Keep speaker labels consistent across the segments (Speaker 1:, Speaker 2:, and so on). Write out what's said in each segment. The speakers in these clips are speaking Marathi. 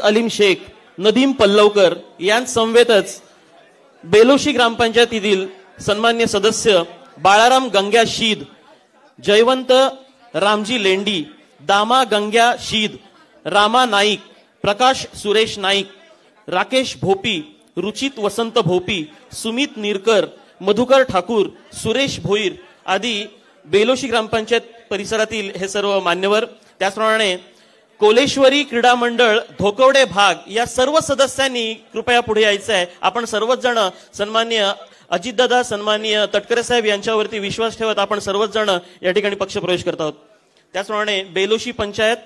Speaker 1: अलीम शेख, नदीम पल्लवकर यांसमवेतच बेलोशी ग्रामपंचायतीतील सन्मान्य सदस्य बाळाराम गंग्या शीद, जयवंत रामजी लेंडी, दामा गंग्या शीद, रामा नाईक, प्रकाश सुरेश नाईक, राकेश भोपी, रुचित वसंत भोपी, सुमित निरकर, मधुकर ठाकूर, सुरेश भोईर आदी बेलोशी ग्रामपंचायत परिसरातील हे सर्व मान्यवर, त्याचप्रमाणे कोलेश्वरी क्रीडा मंडळ धोकवडे भाग या सर्व सदस्यांनी कृपया पुढे यायचं आहे. आपण सर्वच जण सन्माननीय अजितदादा, सन्माननीय तटकरे साहेब यांच्यावरती विश्वास ठेवत आपण सर्वच जण या ठिकाणी पक्षप्रवेश करत आहोत. त्याचप्रमाणे बेलोशी पंचायत,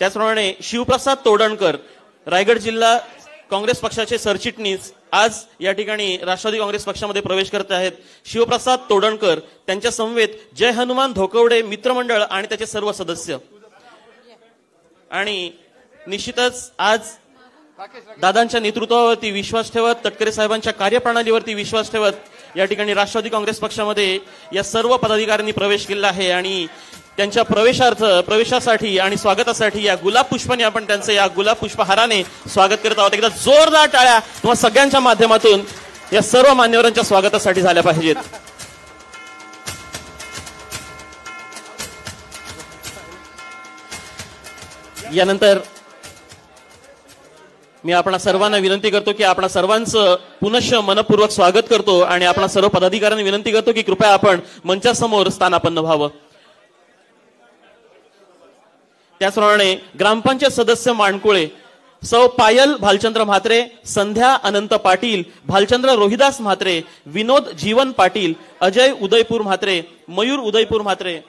Speaker 1: त्याचप्रमाणे शिवप्रसाद तोडणकर, रायगड जिल्हा काँग्रेस पक्षाचे सरचिटणीस आज या ठिकाणी राष्ट्रवादी काँग्रेस पक्षामध्ये प्रवेश करत आहेत. शिवप्रसाद तोडणकर, त्यांच्या समवेत जय हनुमान धोकवडे मित्रमंडळ आणि त्याचे सर्व सदस्य. आणि निश्चितच आज दादांच्या नेतृत्वावरती विश्वास ठेवत, तटकरे साहेबांच्या कार्यप्रणालीवरती विश्वास ठेवत या ठिकाणी राष्ट्रवादी काँग्रेस पक्षामध्ये या सर्व पदाधिकाऱ्यांनी प्रवेश केला आहे. आणि त्यांच्या प्रवेशासाठी आणि स्वागतासाठी या गुलाब पुष्पाने आपण त्यांचं या गुलाब पुष्पहाराने स्वागत करत आहोत. एकदा जोरदार टाळ्या तुम्हा सगळ्यांच्या माध्यमातून या सर्व मान्यवरांच्या स्वागतासाठी झाल्या पाहिजेत. यानंतर मी आपणा सर्वांना विनंती करतो की आपणा सर्वांचं पुनश्च मनपूर्वक स्वागत करतो आणि आपणा सर्व पदाधिकाऱ्यांना विनंती करतो की कृपया आपण मंचासमोर स्थानापन्न व्हावं. त्याचप्रमाणे ग्रामपंचायत सदस्य माणकुळे सौ पायल भालचंद्र म्हात्रे, संध्या अनंत पाटील, भालचंद्र रोहिदास म्हात्रे, विनोद जीवन पाटील, अजय उदयपूर म्हात्रे, मयूर उदयपूर म्हात्रे.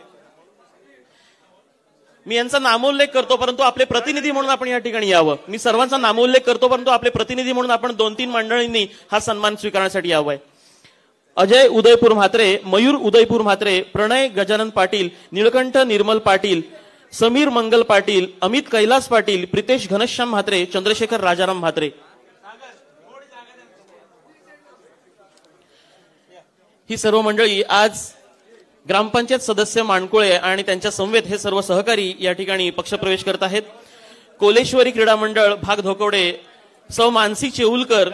Speaker 1: मी यांचा नामोल्लेख करतो परंतु आपले प्रतिनिधी म्हणून आपण या ठिकाणी यावं. मी सर्वांचा नामोल्लेख करतो परंतु आपले प्रतिनिधी म्हणून आपण 2-3 मंडळींनी हा सन्मान स्वीकारण्यासाठी यावं. अजय उदयपूर म्हात्रे, मयूर उदयपूर म्हात्रे, प्रणय गजानन पाटील, निळकंठ निर्मल पाटील, समीर मंगल पाटील, अमित कैलास पाटील, प्रितेश घनश्याम म्हात्रे, चंद्रशेखर राजाराम म्हात्रे. ही सर्व मंडळी आज ग्रामपंचायत सदस्य माणकुळे आणि त्यांच्या समवेत हे सर्व सहकारी या ठिकाणी पक्षप्रवेश करत आहेत. कोलेश्वरी क्रीडा मंडळ भाग धोकवडे सौ मानसी चेऊलकर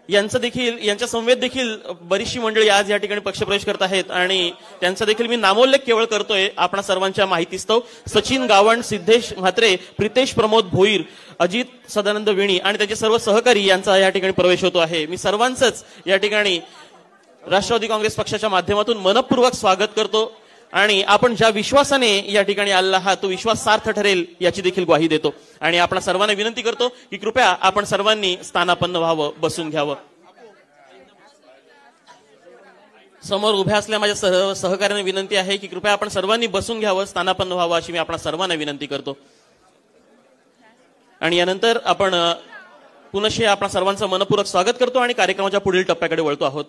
Speaker 1: यांच्या समवेत देखील बरीचशी मंडळी आज या ठिकाणी पक्षप्रवेश करत आहेत आणि त्यांचा देखील मी नामोल्लेख केवळ करतोय आपणा सर्वांच्या माहितीस्तव. सचिन गावण, सिद्धेश म्हात्रे, प्रितेश प्रमोद भोईर, अजित सदानंद विणी आणि त्याचे सर्व सहकारी यांचा या ठिकाणी प्रवेश होतो आहे. मी सर्वांचंच या ठिकाणी राष्ट्रवादी काँग्रेस पक्षाच्या माध्यमातून मनपूर्वक स्वागत करतो आणि आपण ज्या विश्वासाने या ठिकाणी आलेला आहात तो विश्वास सार्थ ठरेल याची देखील ग्वाही देतो. आणि आपण सर्वांना विनंती करतो की कृपया आपण सर्वांनी स्थानापन्न व्हावं, बसून घ्यावं. समोर उभ्या असलेल्या माझ्या सर्व सहकार्यांना विनंती आहे की कृपया आपण सर्वांनी बसून घ्यावं, स्थानापन्न व्हावं अशी मी आपण सर्वांना विनंती करतो. आणि यानंतर आपण पुनश्च आपण सर्वांचं मनपूर्वक स्वागत करतो आणि कार्यक्रमाच्या पुढील टप्प्याकडे वळतो आहोत.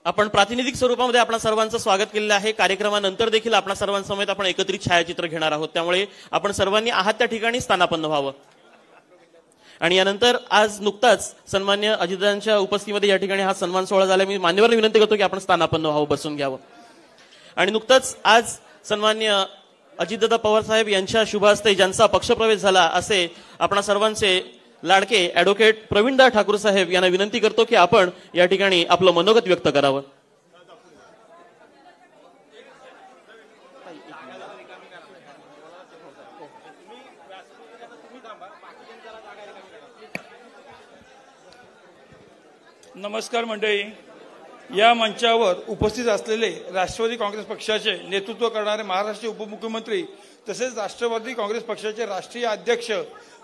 Speaker 1: आपण प्रातिनिधिक स्वरूपामध्ये आपण सर्वांचं स्वागत केलेलं आहे. कार्यक्रमानंतर देखील आपण सर्वांसमवेत आपण एकत्रित छायाचित्र घेणार आहोत. त्यामुळे आपण सर्वांनी आहात त्या ठिकाणी स्थानापन्न व्हावं. आणि यानंतर आज नुकताच सन्मान्य अजितदादांच्या उपस्थितीमध्ये या ठिकाणी हा सन्मान सोहळा झाला. मी मान्यवरांना विनंती करतो की आपण स्थानापन्न व्हावं, बसून घ्यावं. आणि नुकताच आज सन्मान्य अजितदादा पवार साहेब यांच्या शुभ हस्ते ज्यांचा पक्षप्रवेश झाला असे आपण सर्वांचे लाडके ऍडव्होकेट प्रवीणदा ठाकूर साहेब यांना विनंती करतो की आपण या ठिकाणी आपलं मनोगत व्यक्त करावं.
Speaker 2: नमस्कार मंडळी. या मंचावर उपस्थित असलेले राष्ट्रवादी काँग्रेस पक्षाचे नेतृत्व करणारे महाराष्ट्राचे उपमुख्यमंत्री तसेच राष्ट्रवादी काँग्रेस पक्षाचे राष्ट्रीय अध्यक्ष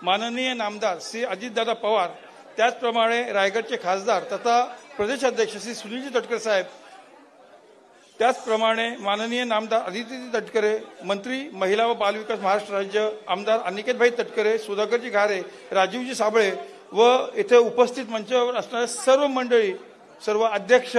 Speaker 2: माननीय नामदार श्री अजितदादा पवार, त्याचप्रमाणे रायगडचे खासदार तथा प्रदेश अध्यक्ष श्री सुनीलजी तटकरे साहेब, त्याचप्रमाणे माननीय नामदार आदिती तटकरे, मंत्री महिला व बालविकास महाराष्ट्र राज्य, आमदार अनिकेतभाई तटकरे, सुधाकरजी घारे, राजीवजी साबळे व येथे उपस्थित मंचावर असणाऱ्या सर्व मंडळी, सर्व अध्यक्ष,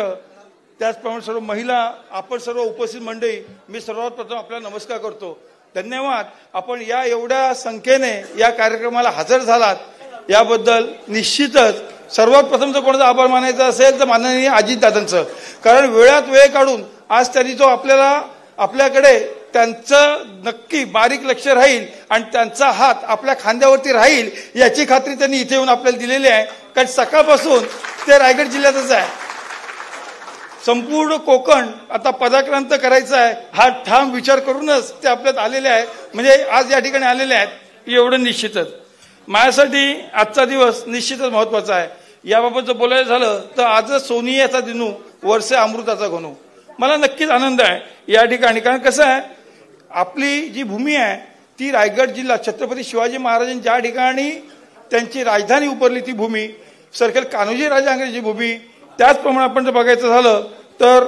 Speaker 2: त्याचप्रमाणे सर्व महिला, आपण सर्व उपस्थित मंडळी, मी सर्वात प्रथम आपल्याला नमस्कार करतो. धन्यवाद. आपण या एवढ्या संख्येने या कार्यक्रमाला हजर झालात याबद्दल निश्चितच सर्वात प्रथम जर कोणाचा आभार मानायचा असेल तर माननीय अजितदादांचं. कारण वेळात वेळ काढून आज त्यांनी जो आपल्याकडे त्यांचं नक्की बारीक लक्ष राहील आणि त्यांचा हात आपल्या खांद्यावरती राहील याची खात्री त्यांनी इथे येऊन आपल्याला दिलेली आहे. कारण सकाळपासून ते रायगड जिल्ह्यातच आहे. संपूर्ण कोकण आता पदाक्रांत करायचं आहे हा ठाम विचार करूनच ते आपल्यात आलेले आहेत. म्हणजे आज या ठिकाणी आलेले आहेत एवढं निश्चितच. माझ्यासाठी आजचा दिवस निश्चितच महत्वाचा आहे. याबाबत जर बोलायचं झालं तर आजच सोनियाचा दिनू वर्षे अमृताचा घनू. मला नक्कीच आनंद आहे या ठिकाणी. कारण कसं आहे आपली जी भूमी आहे ती रायगड जिल्हा छत्रपती शिवाजी महाराजांनी ज्या ठिकाणी त्यांची राजधानी उभारली ती भूमी, सर्कल कान्होजी राजा आंग्रेची भूमी. त्याचप्रमाणे आपण जर बघायचं झालं तर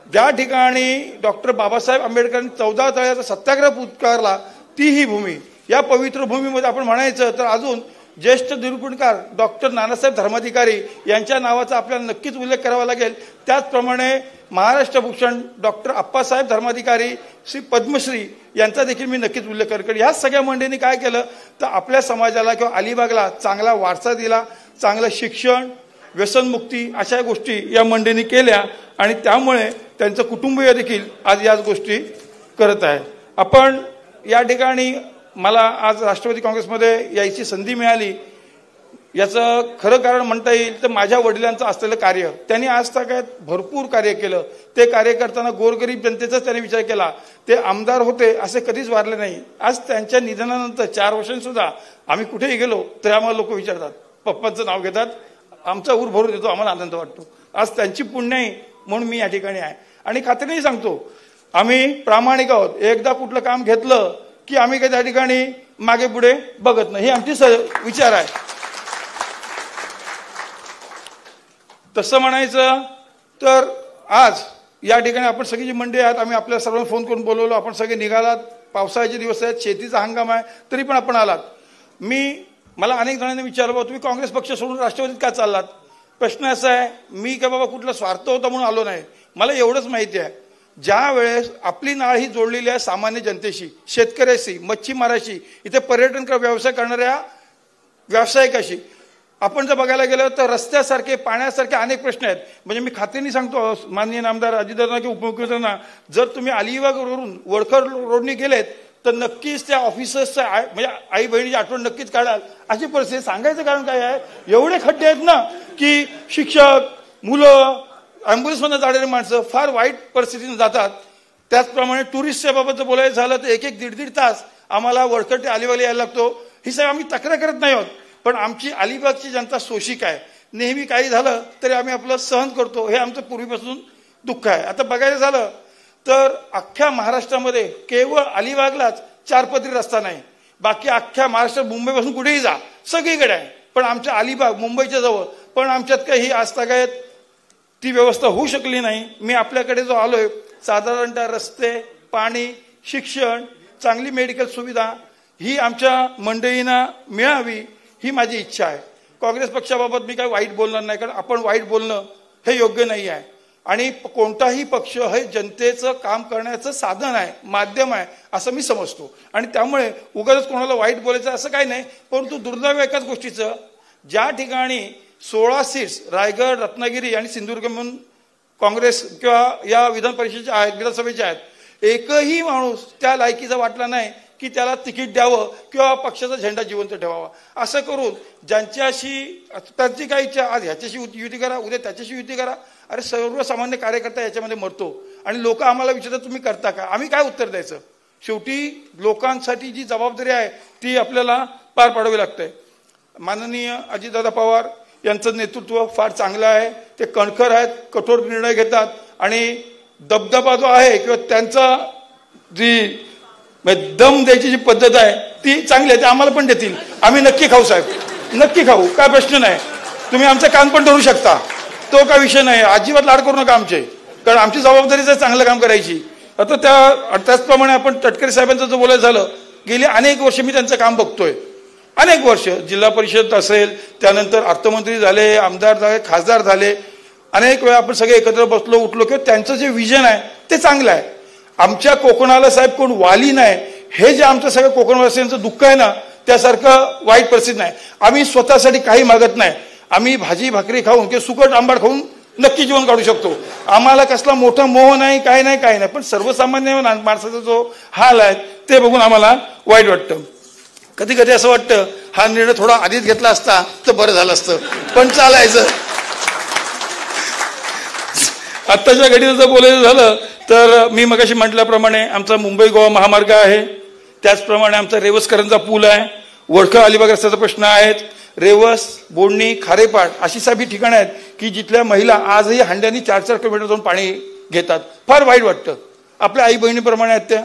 Speaker 2: ज्या ठिकाणी डॉक्टर बाबासाहेब आंबेडकरांनी 14 तळ्याचा सत्याग्रह पुकारला ती ही भूमी. या पवित्र भूमीमध्ये आपण म्हणायचं तर अजून ज्येष्ठ निरूपणकार डॉक्टर नानासाहेब धर्माधिकारी यांच्या नावाचा आपल्याला नक्कीच उल्लेख करावा लागेल. त्याचप्रमाणे महाराष्ट्र भूषण डॉक्टर अप्पासाहेब धर्माधिकारी श्री पद्मश्री यांचा देखील मी नक्कीच उल्लेख करेन. ह्या सगळ्या मंडळींनी काय केलं तर आपल्या समाजाला किंवा अलिबागला चांगला वारसा दिला, चांगलं शिक्षण, व्यसनमुक्ती अशा गोष्टी या मंडळींनी केल्या आणि त्यामुळे त्यांचं कुटुंबीय देखील आज याच गोष्टी करत आहे. आपण या ठिकाणी मला आज राष्ट्रवादी काँग्रेसमध्ये यायची संधी मिळाली याचं खरं कारण म्हणता येईल तर माझ्या वडिलांचं असलेलं कार्य. त्यांनी आज तक भरपूर कार्य केलं. ते कार्य करताना गोरगरीब जनतेचाच त्यांनी विचार केला. ते आमदार होते असे कधीच वारले नाही. आज त्यांच्या निधनानंतर 4 वर्षांसुद्धा आम्ही कुठेही गेलो तर आम्हाला लोक विचारतात, पप्पांचं नाव घेतात, आमचा ऊर भरून देतो, आम्हाला आनंद वाटतो. आज त्यांची पुण्याई म्हणून मी या ठिकाणी आहे. आणि खात्रीने सांगतो आम्ही प्रामाणिक आहोत. एकदा कुठलं काम घेतलं की आम्ही काही त्या ठिकाणी मागे पुढे बघत नाही. हे आमची विचार आहे. तसं म्हणायचं तर आज या ठिकाणी आपण सगळी जी मंडळी आहेत आम्ही आपल्या सर्वांना फोन करून बोलवलो. आपण सगळे निघालात. पावसाळ्याचे दिवस आहेत, शेतीचा हंगाम आहे, तरी पण आपण आलात. मला अनेक जणांनी विचारलं बाबा तुम्ही काँग्रेस पक्ष सोडून राष्ट्रवादीत का चाललात. प्रश्न असा आहे मी काय बाबा कुठला स्वार्थ होता म्हणून आलो नाही. मला एवढंच माहिती आहे ज्या वेळेस आपली नाळ ही जोडलेली आहे सामान्य जनतेशी, शेतकऱ्याशी, मच्छीमाराशी, इथे पर्यटन व्यवसाय करणाऱ्या व्यावसायिकाशी. आपण जर बघायला गेलं तर रस्त्यासारखे, पाण्यासारखे अनेक प्रश्न आहेत. म्हणजे मी खात्रीने सांगतो माननीय नामदार अजितदादा किंवा उपमुख्यमंत्र्यांना जर तुम्ही अलिबागवरून वडखर रोडनी गेलेत तर नक्कीच त्या ऑफिसर्सच्या म्हणजे आई बहिणीची आठवण नक्कीच काढाल. अशी परिस्थिती. सांगायचं कारण काय आहे एवढे खड्डे आहेत ना की शिक्षक, मुलं, ॲम्ब्युलन्समधून जाणारी माणसं फार वाईट परिस्थितीने जातात. त्याचप्रमाणे टुरिस्टच्या बाबत जर बोलायचं झालं तर 1-1, 1.5 तास आम्हाला वडखर ते अलिबागला यायला लागतो. ही साहेब आम्ही तक्रार करत नाही आहोत पण आमची अलिबागची जनता शोषिक आहे. नेहमी काही झालं तरी आम्ही आपलं सहन करतो. हे आमचं पूर्वीपासून दुःख आहे. आता बघायला झालं तर अख्ख्या महाराष्ट्रामध्ये केवळ अलिबागलाच 4 पदरी रस्ता नाही. बाकी अख्ख्या महाराष्ट्रात मुंबईपासून कुठेही जा सगळीकडे आहे. पण आमच्या अलिबाग मुंबईच्या जवळ पण आमच्यात काही आजतागायत ती व्यवस्था होऊ शकली नाही. मी आपल्याकडे जो आलोय साधारणतः रस्ते, पाणी, शिक्षण, चांगली मेडिकल सुविधा ही आमच्या मंडळींना मिळावी ही माझी इच्छा आहे. काँग्रेस पक्षाबाबत मी काही वाईट बोलणार नाही कारण आपण वाईट बोलणं हे योग्य नाही आहे. आणि कोणताही पक्ष हे जनतेचं काम करण्याचं साधन आहे, माध्यम आहे असं मी समजतो. आणि त्यामुळे उगाच कोणाला वाईट बोलायचं असं काही नाही. परंतु दुर्दैव एकाच गोष्टीचं ज्या ठिकाणी 16 सीट्स रायगड, रत्नागिरी आणि सिंधुदुर्ग म्हणून काँग्रेस किंवा या विधान परिषदेच्या आहेत, विधानसभेच्या आहेत, एकही माणूस त्या लायकीचा वाटला नाही की त्याला तिकीट द्यावं किंवा पक्षाचा झेंडा जिवंत ठेवावा. असं करून ज्यांच्याशी त्यांची काही इच्छा आज ह्याच्याशी युती करा, उद्या त्याच्याशी युती करा. अरे सर्वसामान्य कार्यकर्ता याच्यामध्ये मरतो आणि लोक आम्हाला विचारतात तुम्ही करता का. आम्ही काय उत्तर द्यायचं. शेवटी लोकांसाठी जी जबाबदारी आहे ती आपल्याला पार पाडावी लागते. माननीय अजितदादा पवार यांचं नेतृत्व फार चांगलं आहे. ते कणखर आहेत, कठोर निर्णय घेतात आणि दबदबा जो आहे किंवा त्यांचा जी दम द्यायची जी पद्धत आहे ती चांगली आहे. ते आम्हाला पण देतील. आम्ही नक्की खाऊ साहेब, नक्की खाऊ, काय प्रश्न नाही. तुम्ही आमचं कान पण धरू शकता, तो काय विषय नाही. अजिबात लाड करू नका आमचे, कारण आमची जबाबदारीच आहे चांगलं काम करायची. आता त्याचप्रमाणे आपण तटकरे साहेबांचं जर बोलायचं झालं गेली अनेक वर्ष मी त्यांचं काम बघतोय. अनेक वर्ष जिल्हा परिषद असेल, त्यानंतर अर्थमंत्री झाले, आमदार झाले, खासदार झाले. अनेक वेळा आपण सगळे एकत्र बसलो उठलो किंवा त्यांचं जे विजन आहे ते चांगलं आहे. आमच्या कोकणाला साहेब कोण वाली नाही हे जे आमचं सगळं कोकणवासियांचं दुःख आहे ना त्यासारखं वाईट परिस्थिती नाही. आम्ही स्वतःसाठी काही मागत नाही. आम्ही भाजी भाकरी खाऊन किंवा सुकट आंबाड खाऊन नक्की जीवन काढू शकतो. आम्हाला कसला मोठा मोह नाही, काही नाही, काही नाही, पण सर्वसामान्य माणसाचा जो हाल आहे ते बघून आम्हाला वाईट वाटतं. कधी कधी असं वाटतं हा निर्णय थोडा आधीच घेतला असता तर बरं झालं असतं, पण चालायचं. आत्ताच्या घडीला जर बोलायचं झालं तर मी मगाशी म्हटल्याप्रमाणे आमचा मुंबई गोवा महामार्ग आहे, त्याचप्रमाणे आमचा रेवसकरांचा पूल आहे, वडखळ अलिबाग रस्त्याचा प्रश्न आहेत, रेवस, बोडणी, खारेपाट अशी सभी ठिकाणं आहेत की जिथल्या महिला आजही हांड्यानी 4-4 किलोमीटर जाऊन पाणी घेतात. फार वाईट वाटतं. आपल्या आई बहिणीप्रमाणे आहेत त्या.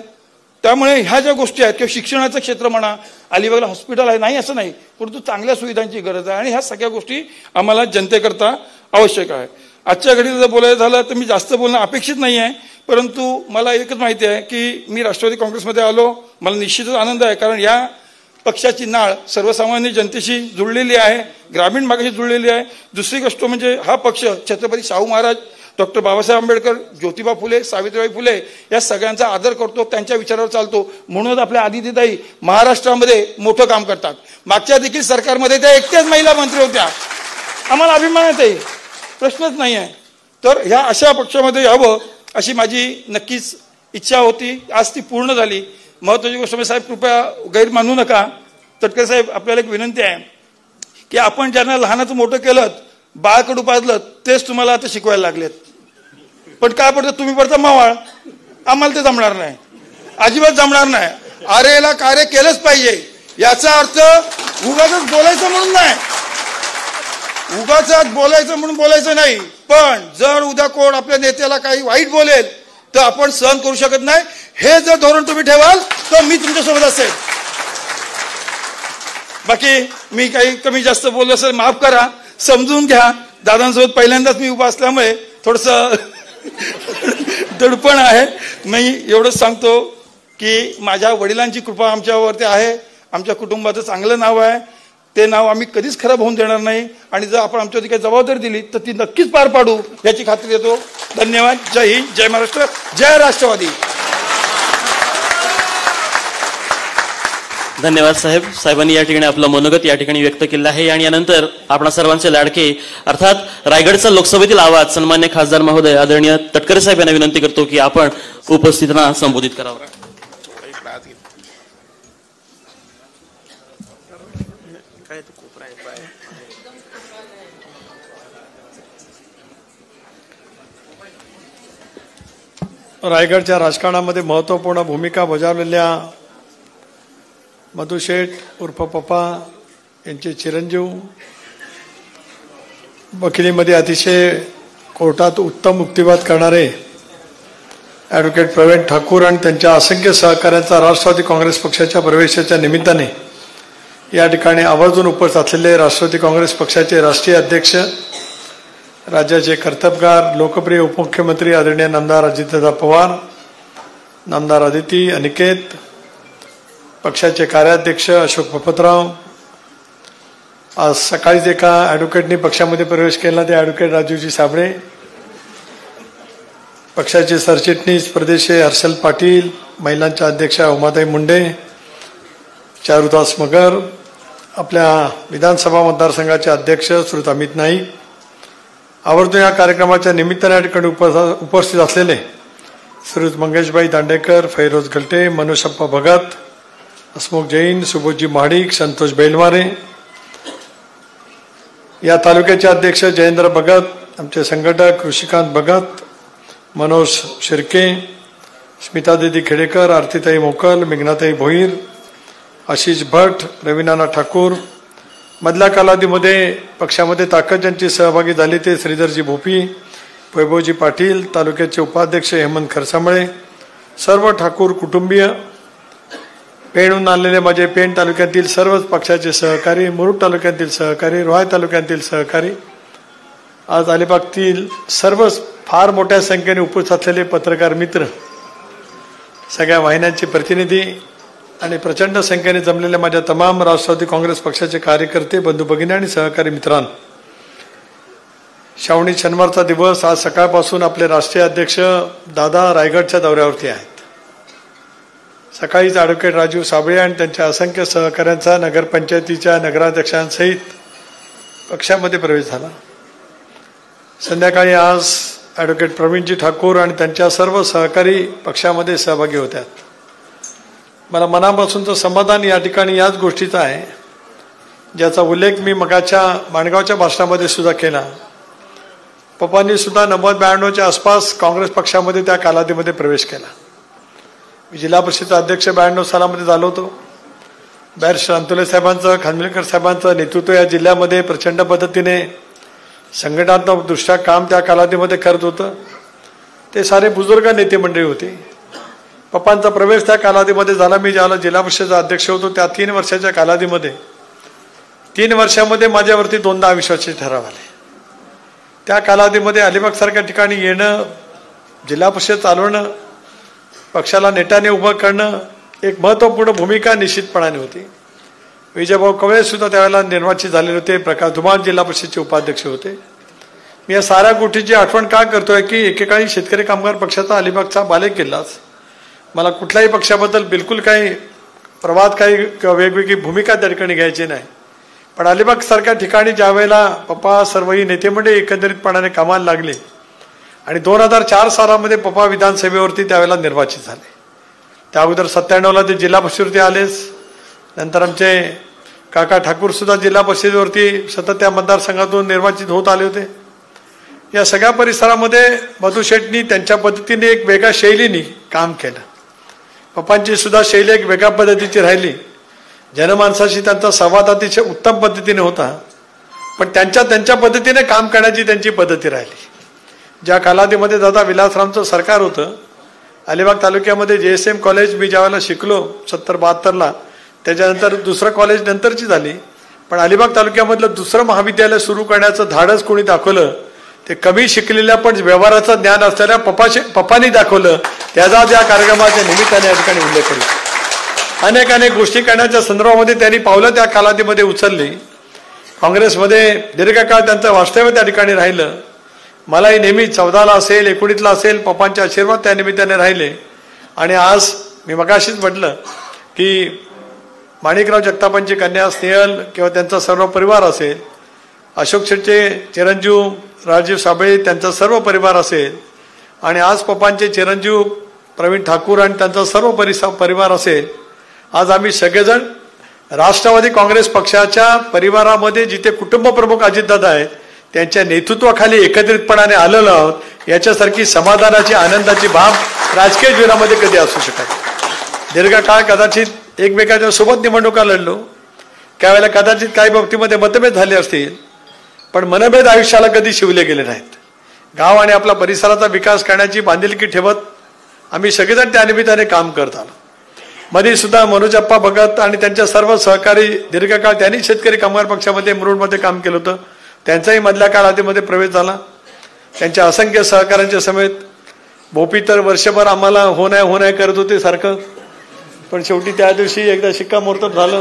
Speaker 2: त्यामुळे ह्या ज्या गोष्टी आहेत किंवा शिक्षणाचं क्षेत्र म्हणा, अलिबागला हॉस्पिटल आहे नाही असं नाही, परंतु चांगल्या सुविधांची गरज आहे आणि ह्या सगळ्या गोष्टी आम्हाला जनतेकरता आवश्यक आहे. आजच्या घडीला जर बोलायचं झालं तर मी जास्त बोलणं अपेक्षित नाही आहे, परंतु मला एकच माहिती आहे की मी राष्ट्रवादी काँग्रेसमध्ये आलो, मला निश्चितच आनंद आहे, कारण या पक्षाची नाळ सर्वसामान्य जनतेशी जुळलेली आहे, ग्रामीण भागाशी जुळलेली आहे. दुसरी गोष्ट म्हणजे हा पक्ष छत्रपती शाहू महाराज, डॉक्टर बाबासाहेब आंबेडकर, ज्योतिबा फुले, सावित्रीबाई फुले या सगळ्यांचा आदर करतो, त्यांच्या विचारावर चालतो. म्हणूनच आपल्या आदितीताई महाराष्ट्रामध्ये मोठं काम करतात. मागच्या देखील सरकारमध्ये त्या एकट्याच महिला मंत्री होत्या. आम्हाला अभिमान आहे, प्रश्नच नाही आहे. तर ह्या अशा पक्षामध्ये यावं अशी माझी नक्कीच इच्छा होती. आज ती पूर्ण झाली. महत्वाची गोष्ट म्हणजे साहेब कृपया गैर मानू नका. तटकरे साहेब आपल्याला एक विनंती आहे की आपण ज्यांना लहानाचं मोठं केलं, बाळकडू पाजलं, तेच तुम्हाला आता शिकवायला लागलेत. पण काय पडतं, तुम्ही पडता मावाळ. आम्हाला ते जमणार नाही, अजिबात जमणार नाही. आरेला कार्य केलंच पाहिजे. याचा अर्थ उगाच बोलायचं म्हणून नाही, उगाच बोलायचं म्हणून बोलायचं नाही. पण जर उद्या कोण आपल्या नेत्याला काही वाईट बोलेल तर आपण सहन करू शकत नाही. हे जर धोरण तुम्ही ठेवाल तर मी तुमच्यासोबत असेल. बाकी मी काही कमी जास्त बोललो असेल माफ करा, समजून घ्या. दादांसोबत पहिल्यांदाच मी उभा असल्यामुळे थोडंसं दडपण आहे. मी एवढंच सांगतो की माझ्या वडिलांची कृपा आमच्यावरती आहे, आमच्या कुटुंबाचं चांगलं नाव आहे, ते नाव आम्ही कधीच खराब होऊन देणार नाही. आणि जर आपण आमच्यावरती काही जबाबदारी दिली तर ती नक्कीच पार पाडू याची खात्री देतो. धन्यवाद. जय हिंद, जय महाराष्ट्र, जय राष्ट्रवादी.
Speaker 1: धन्यवाद साहेब. साहेबांनी या ठिकाणी आपलं मनोगत या ठिकाणी व्यक्त केलं आहे. आणि यानंतर आपणा सर्वांचे लाडके अर्थात रायगडचा लोकसभेतील आवाज सन्मान्य खासदार महोदय आदरणीय तटकरे साहेब यांना विनंती करतो की आपण उपस्थितांना संबोधित करावं.
Speaker 3: रायगडच्या राजकारणामध्ये महत्त्वपूर्ण भूमिका बजावलेल्या मधु शेठ उर्फ पप्पा यांचे चिरंजीव, वकिलीमध्ये अतिशय कोर्टात उत्तम मुक्तिवाद करणारे ॲडव्होकेट प्रवीण ठाकूर आणि त्यांच्या असंख्य सहकाऱ्यांचा राष्ट्रवादी काँग्रेस पक्षाच्या प्रवेशाच्या निमित्ताने या ठिकाणी आवर्जून उपस्थित असलेले राष्ट्रवादी काँग्रेस पक्षाचे राष्ट्रीय अध्यक्ष, राज्याचे कर्तबगार, लोकप्रिय उपमुख्यमंत्री आदरणीय नामदार अजितदादा पवार, नामदार अदिती अनिकेत, पक्षाचे कार्याध्यक्ष अशोक पोपटराव, आज सकाळीच एका ॲडव्होकेटनी पक्षामध्ये प्रवेश केला, ते ॲडव्होकेट राजूजी साबळे, पक्षाचे सरचिटणीस प्रदेशी हर्षल पाटील, महिलांच्या अध्यक्षा उमाताई मुंडे, चारुदास मगर, आपल्या विधानसभा मतदारसंघाचे अध्यक्ष श्रीयुत अमित नाईक, आवर्जून या कार्यक्रमाच्या निमित्ताने या ठिकाणी उपस्थित असलेले श्रीयुत मंगेशभाई दांडेकर, फैरोज गलटे, मनोशप्पा भगत, हसमुख जैन, सुबोधजी महाडिक, संतोष बैलवारे, या तालुक्याचे अध्यक्ष जयेंद्र भगत, आमचे संघटक ऋषिकांत भगत, मनोज शिर्के, स्मितादेवी खेडेकर, आरतीताई मोकल, मेघनाताई भोईर, आशिष भट, रवीनाना ठाकूर, मधल्या कालावधीमध्ये पक्षामध्ये ताकद ज्यांची सहभागी झाली ते श्रीधरजी भोपी, वैभवजी पाटील, तालुक्याचे उपाध्यक्ष हेमंत खरसांबळे, सर्व ठाकूर कुटुंबीय, पेणहून आलेले माझे पेण तालुक्यातील सर्वच पक्षाचे सहकारी, मुरुड तालुक्यातील सहकारी, रोहा तालुक्यातील सहकारी, आज अलिबागतील सर्वच फार मोठ्या संख्येने उपस्थित असलेले पत्रकार मित्र, सगळ्या वाहिन्यांचे प्रतिनिधी आणि प्रचंड संख्येने जमलेले माझ्या तमाम राष्ट्रवादी काँग्रेस पक्षाचे कार्यकर्ते, बंधू भगिनी आणि सहकारी मित्रांनो, श्रावणी शनिवारचा दिवस. आज सकाळपासून आपले राष्ट्रीय अध्यक्ष दादा रायगडच्या दौऱ्यावरती आहेत. सकाळीच ॲडव्होकेट राजू साबळे आणि त्यांच्या असंख्य सहकाऱ्यांचा नगरपंचायतीच्या नगराध्यक्षांसहित पक्षामध्ये प्रवेश झाला. संध्याकाळी आज ॲडव्होकेट प्रवीणजी ठाकूर आणि त्यांच्या सर्व सहकारी पक्षामध्ये सहभागी होत्या. मला मनापासूनचं समाधान या ठिकाणी याच गोष्टीचा आहे, ज्याचा उल्लेख मी मगाच्या माणगावच्या भाषणामध्ये सुद्धा केला. पप्पांनी सुद्धा 90-92च्या आसपास काँग्रेस पक्षामध्ये त्या कालावधीमध्ये प्रवेश केला. मी जिल्हा परिषदेचा अध्यक्ष 92 सालामध्ये झालो होतो. बॅरिस्टर अंतुले साहेबांचं, खानविलकर साहेबांचं नेतृत्व या जिल्ह्यामध्ये प्रचंड पद्धतीने संघटनात्मक दृष्ट्या काम त्या कालावधीमध्ये करत होतं. ते सारे बुजुर्ग नेते मंडळी होते. पप्पांचा प्रवेश त्या कालावधीमध्ये झाला. मी ज्याला जिल्हा परिषदेचा अध्यक्ष होतो त्या 3 वर्षाच्या कालावधीमध्ये 3 वर्षामध्ये माझ्यावरती 2दा अविश्वासाचे ठराव आले. त्या कालावधीमध्ये अलिबागसारख्या ठिकाणी येणं, जिल्हा परिषद चालवणं, पक्षाला नेटाने उभं करणं एक महत्त्वपूर्ण भूमिका निश्चितपणाने होती. विजयभाऊ कवळे सुद्धा त्यावेळेला निर्वाचित झालेले होते. प्रकाश धुमाळ जिल्हा परिषदेचे उपाध्यक्ष होते. मी या साऱ्या गोष्टीची आठवण का करतोय की एकेकाळी शेतकरी कामगार पक्षाचा अलिबागचा बालेकिल्लाच. मला कुठल्याही पक्षाबद्दल बिलकुल काही प्रवाद काही किंवा वेगवेगळी भूमिका त्या ठिकाणी घ्यायची नाही. पण अलिबाग सारख्या ठिकाणी ज्या वेळेला पप्पा सर्वही नेते मंडळी एकंदरीतपणाने कामाला लागले आणि 2004 सालामध्ये पप्पा विधानसभेवरती त्यावेळेला निर्वाचित झाले. त्या अगोदर 97ला ते जिल्हा परिषदेवरती आलेच. नंतर आमचे काका ठाकूर सुद्धा जिल्हा परिषदेवरती सतत त्या मतदारसंघातून निर्वाचित होत आले होते. या सगळ्या परिसरामध्ये मधु शेटनी त्यांच्या पद्धतीने एक वेगळ्या शैलीने काम केलं. पप्पांची सुद्धा शैली एक वेगळ्या पद्धतीची राहिली. जनमानसाशी त्यांचा संवाद अतिशय उत्तम पद्धतीने होता. पण त्यांच्या पद्धतीने काम करण्याची त्यांची पद्धती राहिली. ज्या कालावधीमध्ये दादा विलासरामचं सरकार होतं, अलिबाग तालुक्यामध्ये JSM कॉलेज मी ज्यावेळेला शिकलो 70-72ला, त्याच्यानंतर दुसरं कॉलेज नंतरची झाली. पण अलिबाग तालुक्यामधलं दुसरं महाविद्यालय सुरू करण्याचं धाडस कोणी दाखवलं ते कमी शिकलेल्या पण व्यवहाराचं ज्ञान असलेल्या पप्पांनी दाखवलं. त्याचा या कार्यक्रमाच्या निमित्ताने या ठिकाणी उल्लेख केला. अनेक गोष्टी करण्याच्या संदर्भामध्ये त्यांनी पावलं त्या कालावधीमध्ये उचलली. काँग्रेसमध्ये दीर्घकाळ त्यांचं वास्तव्य त्या ठिकाणी राहिलं. मलाही नेहमी 14ला असेल 19ला असेल पप्पांचे आशीर्वाद त्या निमित्ताने राहिले. आणि आज मी मगाशीच म्हटलं की माणिकराव जगतापांची कन्या स्नेहल किंवा त्यांचा सर्व परिवार असेल, अशोक शेटचे चिरंजीव राजीव साबळे त्यांचा सर्व परिवार असेल, आणि आज पप्पांचे चिरंजीव प्रवीण ठाकूर आणि त्यांचा सर्व परिवार असेल. आज आम्ही सगळेजण राष्ट्रवादी काँग्रेस पक्षाच्या परिवारामध्ये जिथे कुटुंब प्रमुख अजितदादा आहेत त्यांच्या नेतृत्वाखाली एकत्रितपणाने आलेलो आहोत. याच्यासारखी समाधानाची आनंदाची भाव राजकीय जीवनामध्ये कधी असू शकत. दीर्घकाळ कदाचित एकमेकांच्या सोबत निवडणुका लढलो, त्यावेळेला कदाचित काही बाबतीमध्ये मतभेद झाले असतील, पण मनभेद आयुष्याला कधी शिवले गेले नाहीत. गाव आणि आपला परिसराचा विकास करण्याची बांधिलकी ठेवत आम्ही सगळेजण त्या निमित्ताने काम करत आलो. मध्ये सुद्धा मनोजप्पा भगत आणि त्यांच्या सर्व सहकारी दीर्घकाळ त्यांनी शेतकरी कामगार पक्षामध्ये मुरुडमध्ये काम केलं होतं. त्यांचाही मधल्या काळामध्ये प्रवेश झाला. त्यांच्या असंख्य सहकाऱ्यांच्या समेत भोपी तर वर्षभर आम्हाला हो नाही करत होते सारखं, पण शेवटी त्या दिवशी एकदा शिक्कामोर्तब झालं.